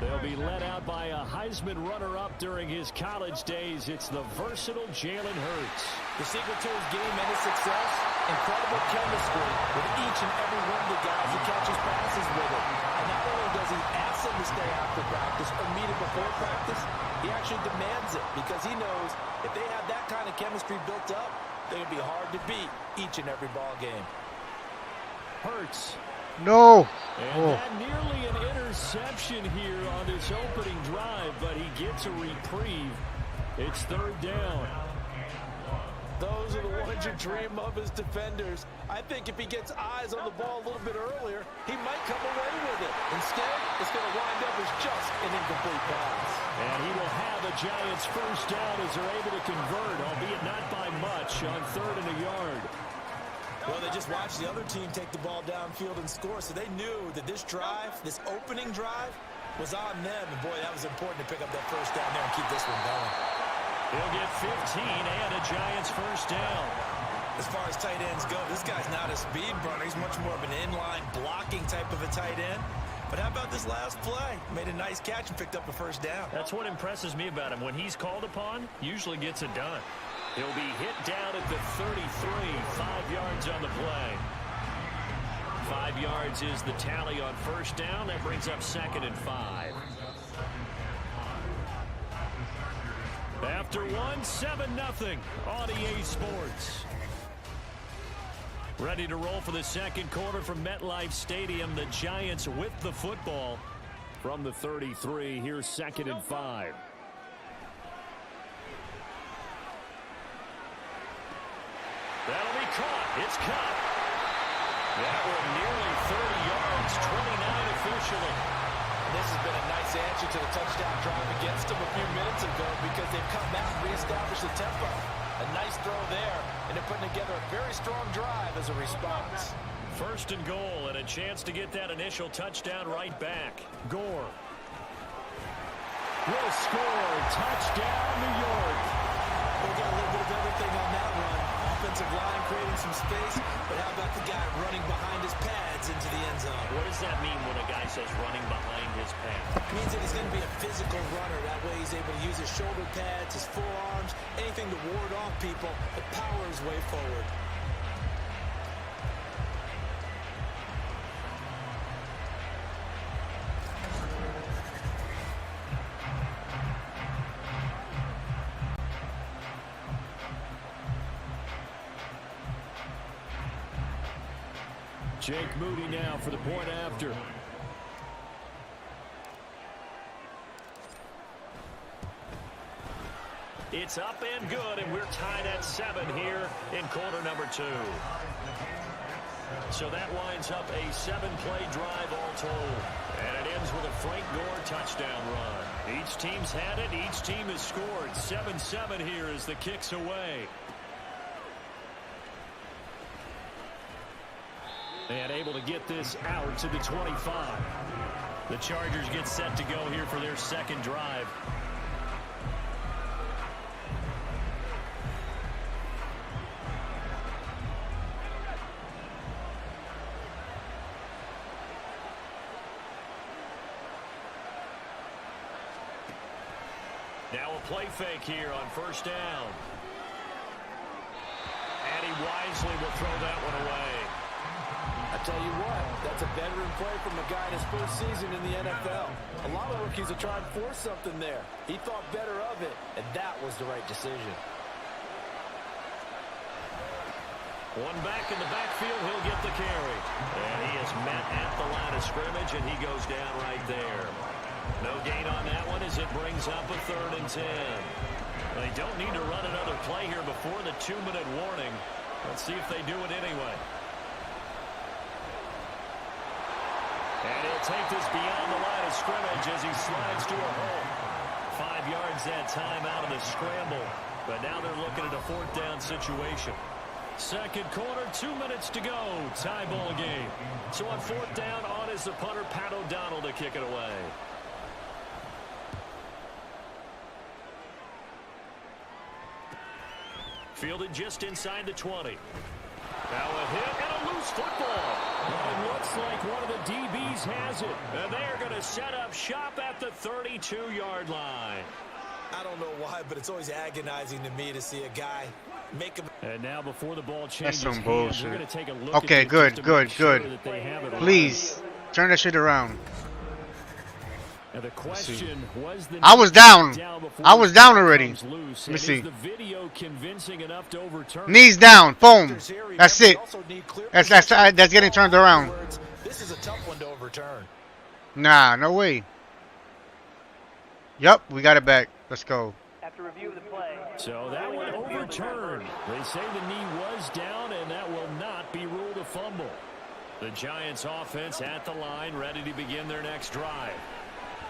They'll be led out by a Heisman runner-up during his college days. It's the versatile Jalen Hurts. The secret to his game and his success, incredible chemistry with each and every one of the guys who catches passes with him. And not only does he ask them to stay after practice or meet him before practice, he actually demands it because he knows if they have that kind of chemistry built up, they're going to be hard to beat each and every ball game. Hurts. No. And that nearly an interception here on this opening drive, but he gets a reprieve. It's third down. Those are the ones you dream of as defenders. I think if he gets eyes on the ball a little bit earlier, he might come away with it. Instead, it's going to wind up as just an incomplete pass. And he will have a Giants first down as they're able to convert, albeit not by much, on 3rd and a yard. Well, they just watched the other team take the ball downfield and score, so they knew that this drive, this opening drive, was on them. And, boy, that was important to pick up that first down there and keep this one going. He'll get 15 and a Giants first down. As far as tight ends go, this guy's not a speed runner. He's much more of an inline blocking type of a tight end. But how about this last play? Made a nice catch and picked up a first down. That's what impresses me about him. When he's called upon, usually gets it done. He'll be hit down at the 33, 5 yards on the play. 5 yards is the tally on first down. That brings up 2nd and 5. After 7-0 on EA Sports. Ready to roll for the second quarter from MetLife Stadium. The Giants with the football from the 33. Here's 2nd and 5. That'll be caught. It's caught. That one nearly 30 yards, 29 officially. And this has been a nice answer to the touchdown drive against them a few minutes ago because they've come back and reestablished the tempo. A nice throw there, and they're putting together a very strong drive as a response. 1st and goal, and a chance to get that initial touchdown right back. Gore will score. Touchdown, New York. We got a little bit of everything on that run. Offensive line creating some space, but how about the guy running behind his pads into the end zone? What does that mean when a guy says running behind his pads? It means that he's going to be a physical runner. That way he's able to use his shoulder pads, his forearms, anything to ward off people, but power his way forward. Jake Moody now for the point after. It's up and good, and we're tied at 7 here in quarter number 2. So that winds up a 7-play drive all told. And it ends with a Frank Gore touchdown run. Each team's had it. Each team has scored. 7-7 here as the kick's away. And able to get this out to the 25. The Chargers get set to go here for their second drive. Now a play fake here on first down. And he wisely will throw that one away. I tell you what, that's a veteran play from a guy in his first season in the NFL. A lot of rookies are trying to force something there. He thought better of it, and that was the right decision. One back in the backfield, he'll get the carry. And he is met at the line of scrimmage, and he goes down right there. No gain on that one as it brings up a 3rd and 10. They don't need to run another play here before the 2-minute warning. Let's see if they do it anyway. And he'll take this beyond the line of scrimmage as he slides to a hole. 5 yards that time out of the scramble. But now they're looking at a 4th down situation. Second quarter, 2 minutes to go. Tie ball game. So on 4th down, on is the punter, Pat O'Donnell, to kick it away. Fielded just inside the 20. Now a hit and a loose football. It looks like one of the DBs has it. And they're going to set up shop at the 32-yard line. I don't know why, but it's always agonizing to me to see a guy make him. And now before the ball changes That's some hands, bullshit. we're going to take a look Okay, at good, this good, just to make good. sure that they have it right. Please, turn that shit around. And the question was the I was down. before I was the down ball already. comes loose. Let me And see. is the video convincing enough to overturn? Knees down. Boom. That's it. That's getting turned around. This is a tough one to overturn. Nah, no way. Yup, we got it back. Let's go. After review of the play. So that one overturned. They say the knee was down, and that will not be ruled a fumble. The Giants offense at the line, ready to begin their next drive.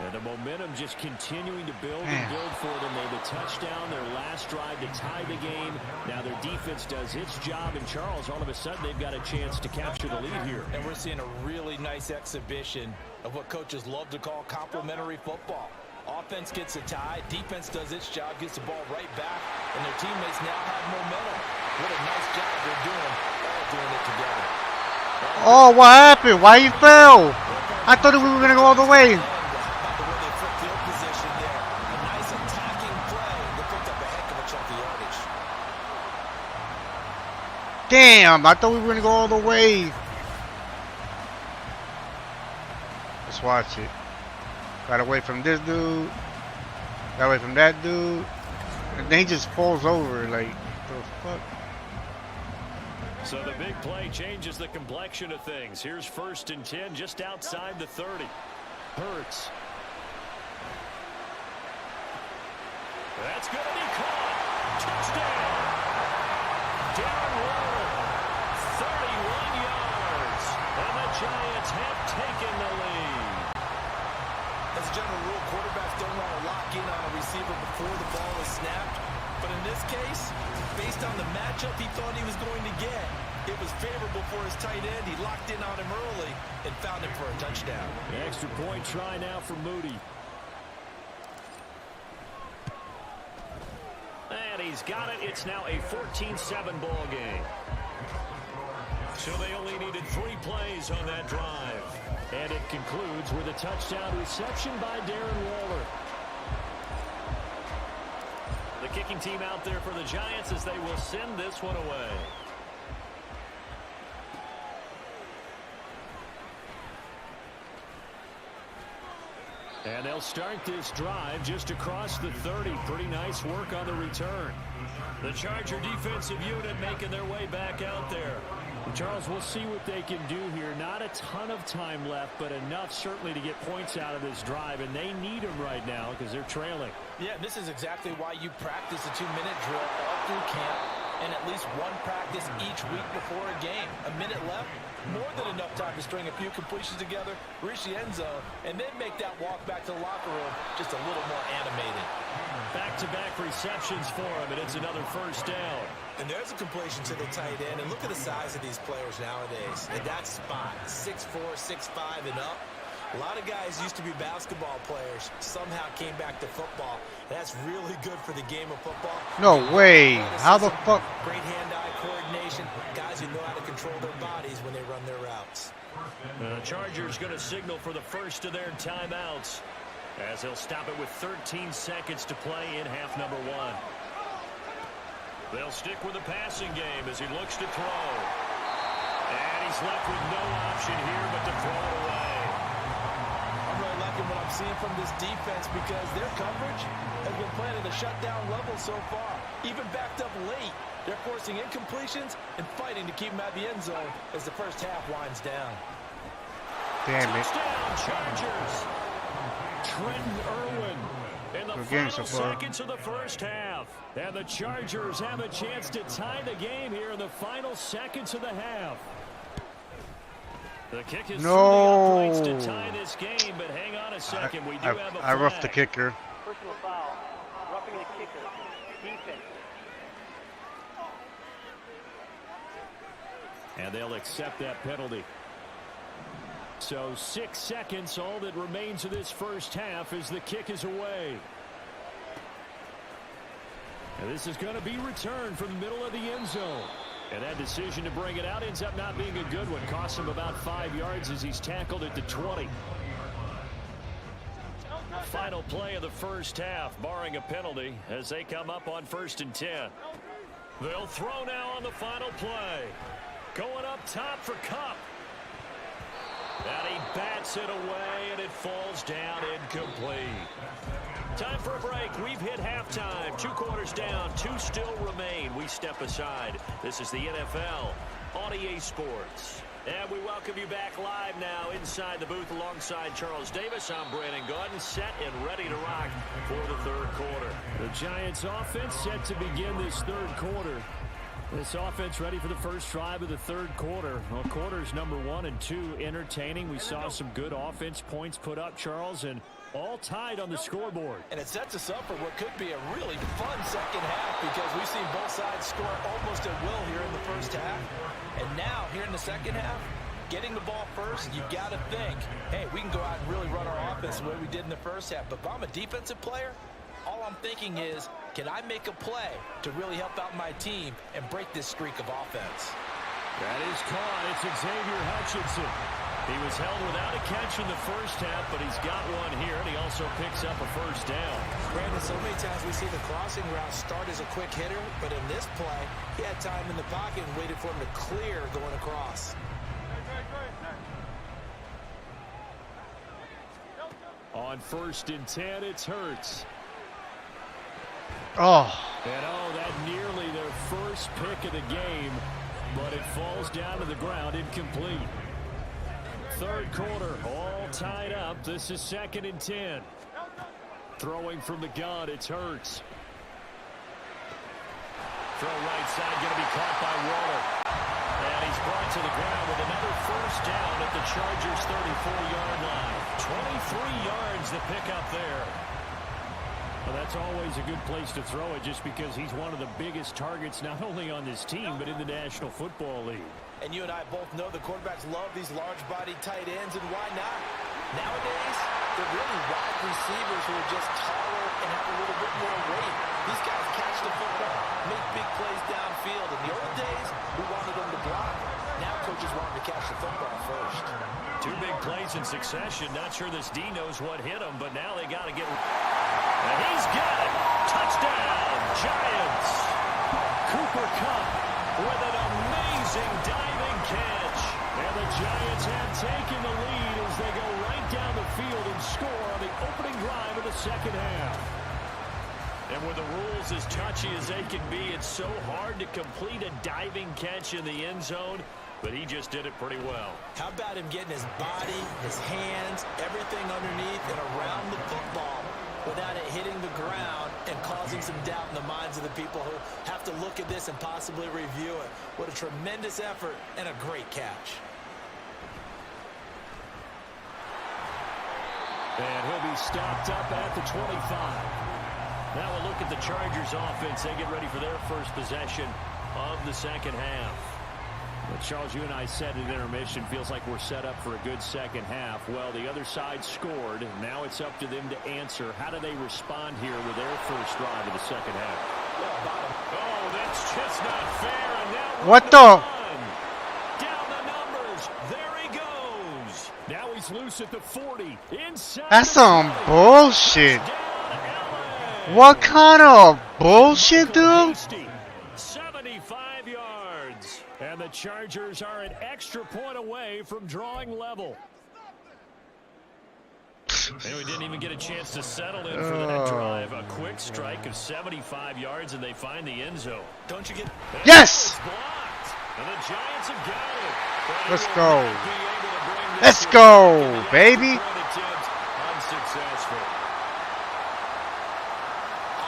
And the momentum just continuing to build and build for them. They had a touchdown their last drive to tie the game. Now their defense does its job. And Charles, all of a sudden, they've got a chance to capture the lead here. And we're seeing a really nice exhibition of what coaches love to call complementary football. Offense gets a tie, defense does its job, gets the ball right back, and their teammates now have momentum. What a nice job they're doing, all doing it together. Oh, what happened? Why you fell? I thought we were going to go all the way. Damn, I thought we were going to go all the way. Let's watch it. Got away from this dude. Got away from that dude. And then he just falls over. Like, the fuck? So the big play changes the complexion of things. Here's 1st and 10 just outside the 30. Hurts. That's going to be caught. Touchdown. Darren Waller, 31 yards. And the Giants have taken the lead. As a general rule, quarterbacks don't want to lock in on a receiver before the ball is snapped. But in this case, based on the matchup he thought he was going to get, it was favorable for his tight end. He locked in on him early and found him for a touchdown. An extra point try now for Moody. And he's got it. It's now a 14-7 ball game. So they only needed 3 plays on that drive. And it concludes with a touchdown reception by Darren Waller. The kicking team out there for the Giants as they will send this one away. And they'll start this drive just across the 30. Pretty nice work on the return. The Charger defensive unit making their way back out there. Charles, we'll see what they can do here. Not a ton of time left, but enough certainly to get points out of this drive, and they need them right now because they're trailing. Yeah, this is exactly why you practice a 2-minute drill all through camp and at least one practice each week before a game. A minute left, more than enough time to string a few completions together, reach the end zone, and then make that walk back to the locker room just a little more animated. Back-to-back receptions for him, and it's another 1st down. And there's a completion to the tight end. And look at the size of these players nowadays. In that spot, 6'4", 6'5", and up. A lot of guys used to be basketball players, somehow came back to football. That's really good for the game of football. No way. How the fuck? Great hand-eye coordination. Guys who know how to control their bodies when they run their routes. The Chargers going to signal for the first of their timeouts as they'll stop it with 13 seconds to play in half number 1. They'll stick with the passing game as he looks to throw. And he's left with no option here but to throw it away. I'm really liking what I'm seeing from this defense because their coverage has been playing at a shutdown level so far. Even backed up late, they're forcing incompletions and fighting to keep them at the end zone as the first half winds down. Damn it. Touchdown, Chargers. Trenton Irwin in the final seconds of the first half. And the Chargers have a chance to tie the game here in the final seconds of the half. The kick is points to tie this game, but hang on a second. We do have a flag. I roughed the kicker. Personal foul. Roughing the kicker. Defense. And they'll accept that penalty. So 6 seconds, all that remains of this first half as the kick is away. And this is going to be returned from the middle of the end zone. And that decision to bring it out ends up not being a good one. Costs him about 5 yards as he's tackled at the 20. Final play of the first half, barring a penalty, as they come up on 1st and 10. They'll throw now on the final play. Going up top for Cup. And he bats it away, and it falls down incomplete. Time for a break. We've hit halftime. 2 quarters down. 2 still remain. We step aside. This is the NFL on EA Sports. And we welcome you back live now inside the booth alongside Charles Davis. I'm Brandon Gaudin, set and ready to rock for the 3rd quarter. The Giants offense set to begin this 3rd quarter. This offense ready for the first drive of the 3rd quarter. Well, quarters number 1 and 2 entertaining. We saw some good offense points put up, Charles, and all tied on the scoreboard. And it sets us up for what could be a really fun second half because we've seen both sides score almost at will here in the first half. And now, here in the second half, getting the ball first, you've got to think, hey, we can go out and really run our offense the way we did in the first half. But if I'm a defensive player, all I'm thinking is, can I make a play to really help out my team and break this streak of offense? That is caught. It's Xavier Hutchinson. He was held without a catch in the first half, but he's got one here, and he also picks up a first down. Brandon, so many times we see the crossing route start as a quick hitter, but in this play, he had time in the pocket and waited for him to clear going across. On 1st and 10, it's Hurts. Oh. And that nearly their first pick of the game, but it falls down to the ground incomplete. 3rd quarter, all tied up. This is 2nd and 10. Throwing from the gun, it's Hurts. Throw right side, going to be caught by Waller. And he's brought to the ground with another first down at the Chargers' 34-yard line. 23 yards to pick up there. Well, that's always a good place to throw it just because he's one of the biggest targets not only on this team but in the National Football League. And you and I both know the quarterbacks love these large-bodied tight ends, and why not? Nowadays, they're really wide receivers who are just taller and have a little bit more weight. These guys catch the football, make big plays downfield. In the old days, we wanted them to block. Now coaches want them to catch the football first. 2 big plays in succession. Not sure this D knows what hit him, but now they got to get... And he's got it. Touchdown, Giants. Cooper Kupp with an amazing diving catch. And the Giants have taken the lead as they go right down the field and score on the opening drive of the second half. And with the rules as touchy as they can be, it's so hard to complete a diving catch in the end zone, but he just did it pretty well. How about him getting his body, his hands, everything underneath and around the football without it hitting the ground and causing some doubt in the minds of the people who have to look at this and possibly review it. What a tremendous effort and a great catch. And he'll be stopped up at the 25. Now we'll look at the Chargers offense. They get ready for their first possession of the second half. Well, Charles, you and I said at intermission, feels like we're set up for a good second half. Well, the other side scored. Now it's up to them to answer. How do they respond here with their first drive of the second half? Oh, that's just not fair. And now what the? Down the numbers. There he goes. Now he's loose at the 40. Inside. That's some bullshit. What kind of bullshit, dude? 75 yards. And the Chargers are an extra point away from drawing level. And we didn't even get a chance to settle in for that drive. A quick strike of 75 yards, and they find the end zone. Don't you get... Yes! And the Giants have got it. Let's go. Let's go, baby. Unsuccessful.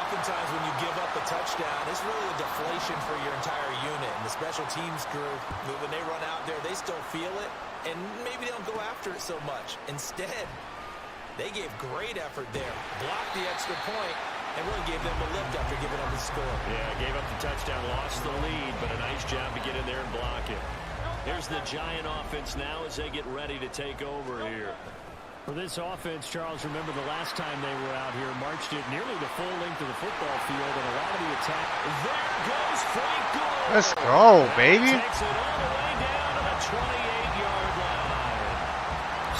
Oftentimes when you give up a touchdown, it's really a deflation for your entire unit. And the special teams group, when they run out there, they still feel it. And maybe they don't go after it so much. Instead, they gave great effort there. Blocked the extra point and really gave them a lift after giving up the score. Yeah, gave up the touchdown, lost the lead, but a nice job to get in there and block it. Here's the Giant offense now as they get ready to take over here. For this offense, Charles, remember the last time they were out here, marched it nearly the full length of the football field, and a lot of the attack. There goes Frank Gore. Let's go, baby. Takes it all the way down to the 28-yard line.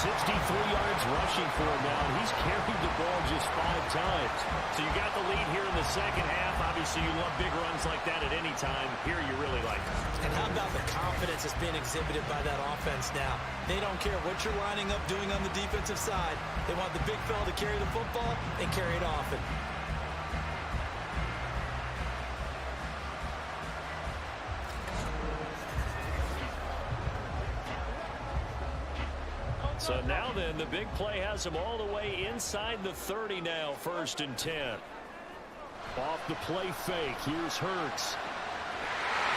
63 yards rushing for him now, and he's carried the ball just 5 times. So you got the lead here in the second half. Obviously, you love big runs like that at any time. Here, you really like it. And how about the confidence that's being exhibited by that offense now? They don't care what you're lining up doing on the defensive side. They want the big fella to carry the football and carry it often. So now then, the big play has him all the way inside the 30 now, 1st and 10. Off the play fake, here's Hurts.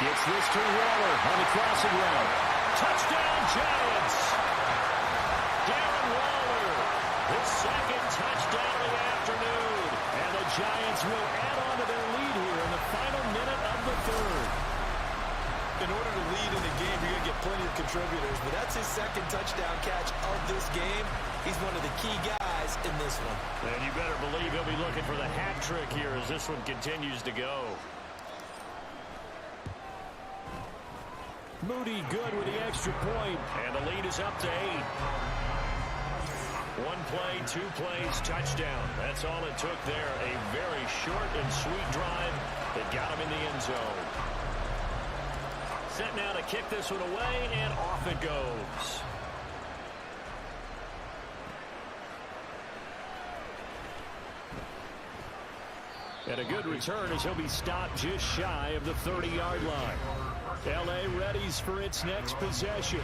Gets this to Waller on the crossing route. Touchdown, Giants! Darren Waller, his 2nd touchdown of the afternoon. And the Giants will add on to their lead here in the final minute of the 3rd. In order to lead in the game, you're going to get plenty of contributors, but that's his 2nd touchdown catch of this game. He's one of the key guys in this one. And you better believe he'll be looking for the hat trick here as this one continues to go. Moody good with the extra point, and the lead is up to 8. 1 play, 2 plays, touchdown. That's all it took there. A very short and sweet drive that got him in the end zone. Set now to kick this one away, and off it goes. And a good return as he'll be stopped just shy of the 30-yard line. L.A. readies for its next possession.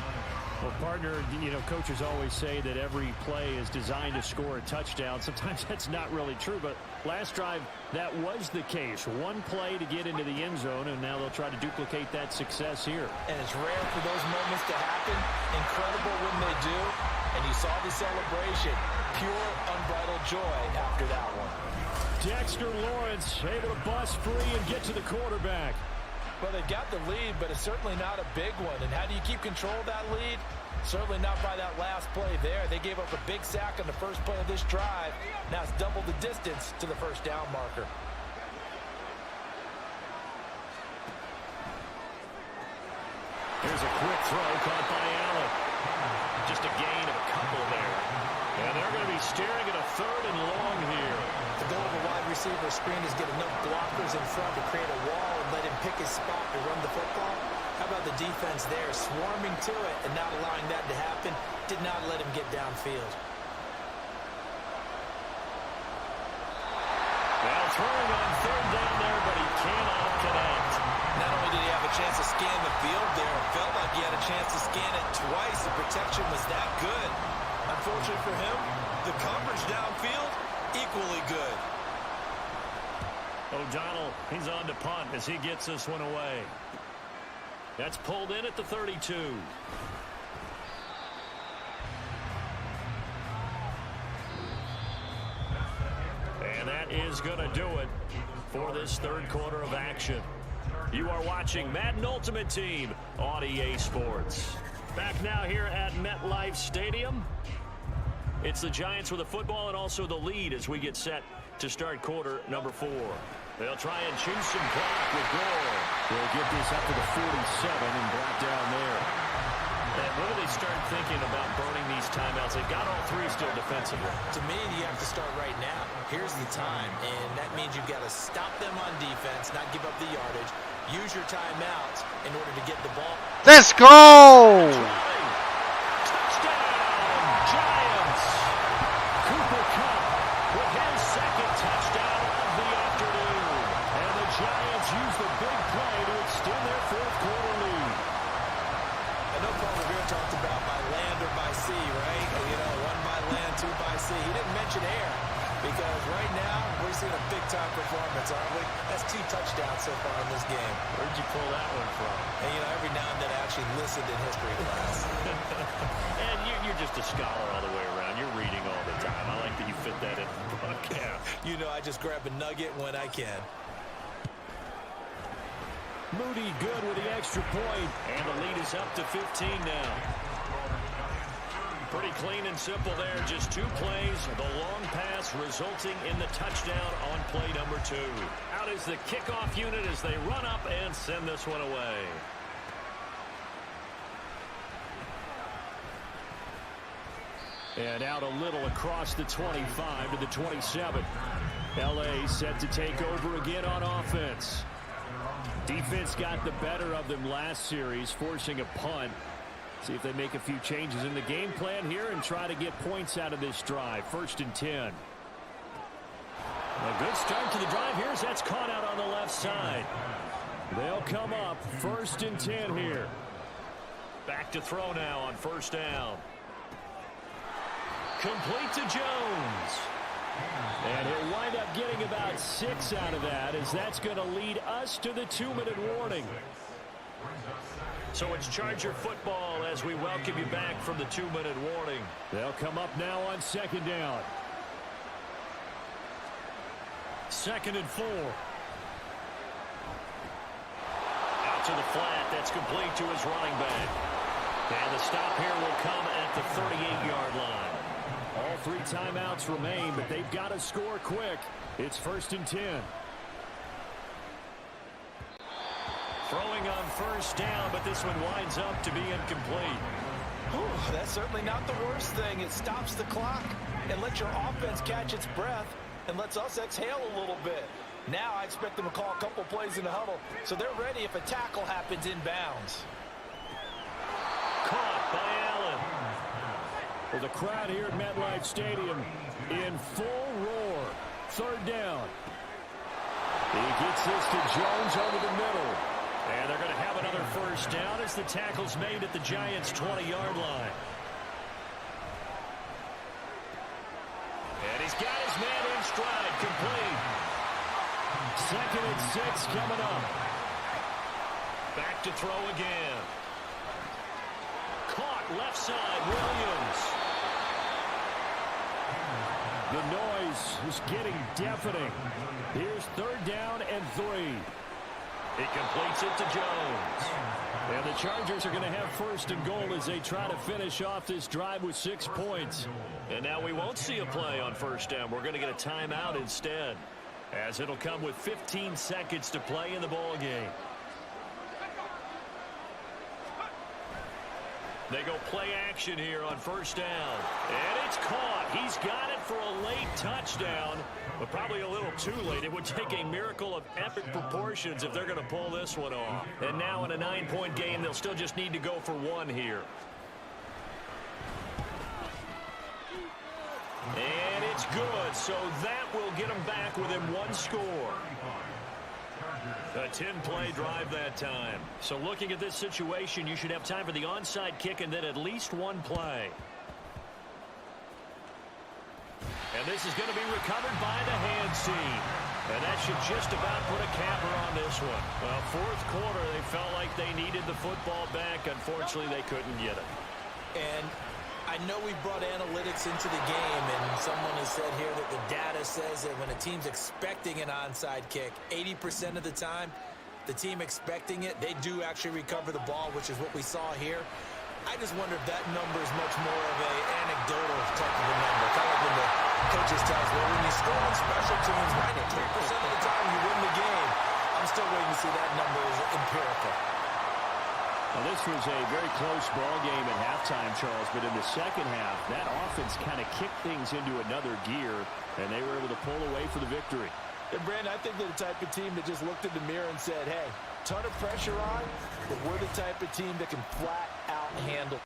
Well, partner, you know, coaches always say that every play is designed to score a touchdown. Sometimes that's not really true, but last drive, that was the case. 1 play to get into the end zone, and now they'll try to duplicate that success here. And it's rare for those moments to happen. Incredible when they do. And you saw the celebration. Pure, unbridled joy after that one. Dexter Lawrence able to bust free and get to the quarterback. Well, they got the lead, but it's certainly not a big one. And how do you keep control of that lead? Certainly not by that last play there. They gave up a big sack on the first play of this drive. Now it's double the distance to the first down marker. Here's a quick throw caught by Allen. Just a gain of a couple there. And they're going to be staring at a 3rd and long here. The goal of a wide receiver screen is get enough blockers in front to create a wall and let him pick his spot to run the football. How about the defense there, swarming to it and not allowing that to happen? Did not let him get downfield. Well, throwing on 3rd down there, but he cannot connect. Not only did he have a chance to scan the field there, it felt like he had a chance to scan it twice. The protection was that good. Unfortunately for him, the coverage downfield, equally good. O'Donnell, he's on to punt as he gets this one away. That's pulled in at the 32. And that is going to do it for this 3rd quarter of action. You are watching Madden Ultimate Team on EA Sports. Back now here at MetLife Stadium. It's the Giants with the football and also the lead as we get set to start quarter number 4. They'll try and choose some clock with Gore. They'll get this up to the 47 and brought down there. And when do they start thinking about burning these timeouts? They've got all 3 still defensively. To me, you have to start right now. Here's the time, and that means you've got to stop them on defense, not give up the yardage. Use your timeouts in order to get the ball. Let's go! Touchdown, Giants! Cooper Kupp with his 2nd touchdown of the afternoon. And the Giants use the big play to extend their 4th quarter lead. I know Paul Revere talked about by land or by sea, right? You know, 1 by land, 2 by sea. He didn't mention air because right now we're seeing a big-time performance, aren't we? That's 2 touchdowns so far in this game. Where'd you pull that one from? And, you know, every now and then I actually listened in history class. And you're just a scholar all the way around. You're reading all the time. I like that you fit that in the broadcast. You know, I just grab a nugget when I can. Moody good with the extra point, and the lead is up to 15 now. Pretty clean and simple there. Just 2 plays. The long pass resulting in the touchdown on play number 2. Out is the kickoff unit as they run up and send this one away. And out a little across the 25 to the 27. LA set to take over again on offense. Defense got the better of them last series, forcing a punt. See if they make a few changes in the game plan here and try to get points out of this drive. 1st and 10. A good start to the drive here as that's caught out on the left side. They'll come up 1st and 10 here. Back to throw now on 1st down. Complete to Jones. And he'll wind up getting about 6 out of that as that's going to lead us to the 2-minute warning. So it's Charger football as we welcome you back from the 2-minute warning. They'll come up now on 2nd down. 2nd and 4. Out to the flat. That's complete to his running back. And the stop here will come at the 38-yard line. All 3 timeouts remain, but they've got to score quick. It's 1st and 10. Throwing on 1st down, but this one winds up to be incomplete. Whew, that's certainly not the worst thing. It stops the clock and lets your offense catch its breath and lets us exhale a little bit. Now I expect them to call a couple plays in the huddle so they're ready if a tackle happens inbounds. Caught by Allen. Well, the crowd here at MetLife Stadium in full roar. 3rd down. He gets this to Jones over the middle. And they're going to have another 1st down as the tackle's made at the Giants' 20-yard line. And he's got his man in stride, complete. 2nd and 6 coming up. Back to throw again. Caught left side, Williams. The noise is getting deafening. Here's 3rd down and 3. He completes it to Jones. And the Chargers are going to have 1st and goal as they try to finish off this drive with 6 points. And now we won't see a play on 1st down. We're going to get a timeout instead, as it'll come with 15 seconds to play in the ball game. They go play action here on 1st down. And it's caught. He's got it for a late touchdown, but probably a little too late. It would take a miracle of epic proportions if they're going to pull this one off. And now in a 9-point game, they'll still just need to go for 1 here. And it's good, so that will get them back within 1 score. A 10-play drive that time. So looking at this situation, you should have time for the onside kick and then at least 1 play. And this is going to be recovered by the hands team. And that should just about put a capper on this one. Well, 4th quarter, they felt like they needed the football back. Unfortunately, they couldn't get it. And I know we brought analytics into the game, and someone has said here that the data says that when a team's expecting an onside kick, 80% of the time, the team expecting it, they do actually recover the ball, which is what we saw here. I just wonder if that number is much more of an anecdotal type of a number. Kind of like when the coaches tell us, well, when you score on special teams, 93% of the time you win the game. I'm still waiting to see that number is empirical. Well, this was a very close ball game at halftime, Charles, but in the second half, that offense kind of kicked things into another gear, and they were able to pull away for the victory. And Brandon, I think they're the type of team that just looked in the mirror and said, hey, ton of pressure on, but we're the type of team that can flat out handle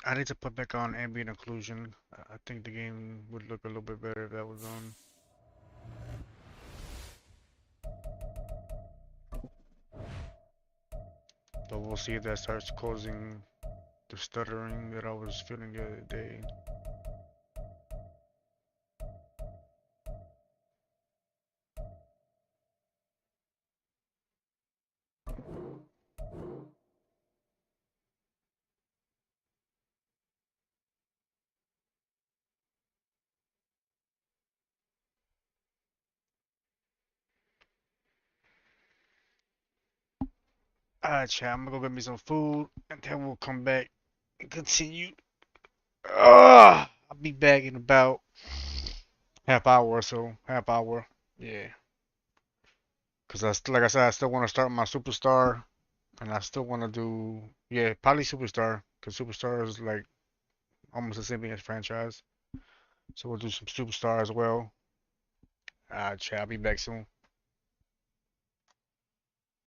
I need to put back on ambient occlusion. I think the game would look a little bit better if that was on. But we'll see if that starts causing the stuttering that I was feeling the other day. Alright, chat, I'm gonna go get me some food and then we'll come back and continue. I'll be back in about half hour or so. Half hour. Yeah. Cause like I said, I still want to start my superstar, and I still want to do, yeah, probably superstar, cause superstar is like almost the same thing as franchise. So we'll do some superstar as well. Chat, I'll be back soon.